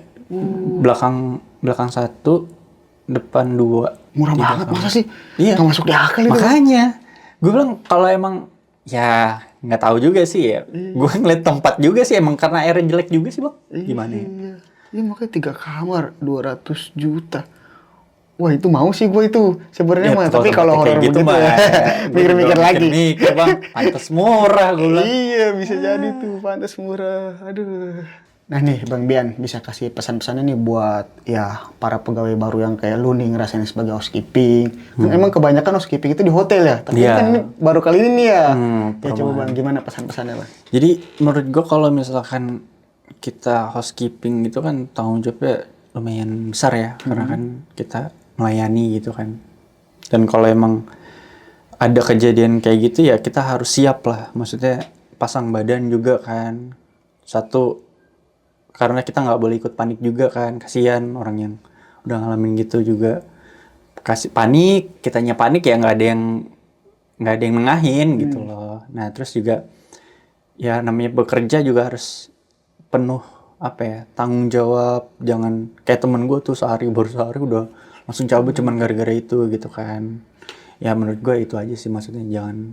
Belakang 1, depan 2. Murah banget masa sih? Iya. Nggak masuk di akal itu. Makanya Gue bilang kalau emang ya nggak tahu juga sih ya. Gue ngeliat tempat juga sih emang karena airnya jelek juga sih bang. Gimana ya? Iya. Iya makanya 3 kamar 200 juta. Wah itu mau sih gue itu sebenarnya Ya, mah. kalau Tapi kalau tempatnya horor kayak begitu mah, ya mikir-mikir lagi. Mikir bang, pantas murah gue bilang. Iya bisa jadi tuh pantas murah. Aduh. Nah nih Bang Bian bisa kasih pesan-pesannya nih buat ya para pegawai baru yang kayak lu nih ngerasain sebagai housekeeping. Kan emang kebanyakan housekeeping itu di hotel ya. Tapi Iya. kan ini baru kali ini nih ya. Ya coba perumahan. Bang gimana pesan-pesannya Bang? Jadi menurut gue kalau misalkan kita housekeeping itu kan tanggung jawabnya lumayan besar ya, karena kan kita melayani gitu kan. Dan kalau emang ada kejadian kayak gitu ya kita harus siap lah, maksudnya pasang badan juga kan. Satu, karena kita nggak boleh ikut panik juga kan, kasihan orang yang udah ngalamin gitu juga. Kasih panik, kitanya panik ya nggak ada yang nengahin gitu loh. Nah terus juga ya namanya bekerja juga harus penuh apa ya, tanggung jawab. Jangan kayak temen gue tuh baru sehari udah langsung cabut cuman gara-gara itu gitu kan. Ya menurut gue itu aja sih, maksudnya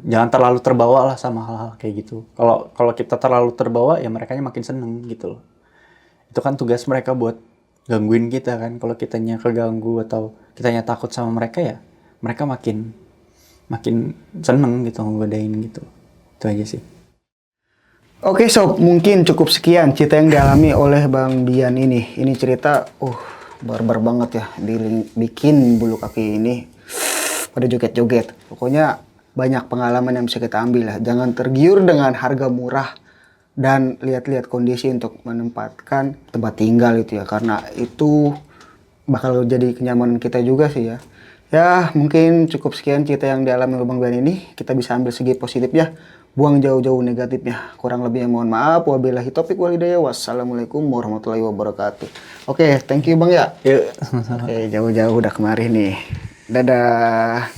jangan terlalu terbawa lah sama hal-hal kayak gitu. Kalau kita terlalu terbawa ya merekanya makin seneng gitu loh. Itu kan tugas mereka buat gangguin kita kan. Kalau kitanya keganggu atau kitanya takut sama mereka ya mereka makin seneng gitu ngegodain gitu. Itu aja sih. Oke sob, mungkin cukup sekian cerita yang dialami oleh Bang Bian ini. Ini cerita, barbar banget ya, bikin bulu kaki ini pada joget-joget. Pokoknya banyak pengalaman yang bisa kita ambil lah. Jangan tergiur dengan harga murah dan lihat-lihat kondisi untuk menempatkan tempat tinggal itu ya. Karena itu bakal jadi kenyamanan kita juga sih ya. Ya mungkin cukup sekian cerita yang dialami oleh Bang Bian ini. Kita bisa ambil segi positif ya. Buang jauh-jauh negatifnya. Kurang lebihnya mohon maaf. Wabillahi taufiq wal hidayah. Wassalamualaikum warahmatullahi wabarakatuh. Oke, thank you Bang ya. Yuk. Oke, jauh-jauh udah kemari nih. Dadah.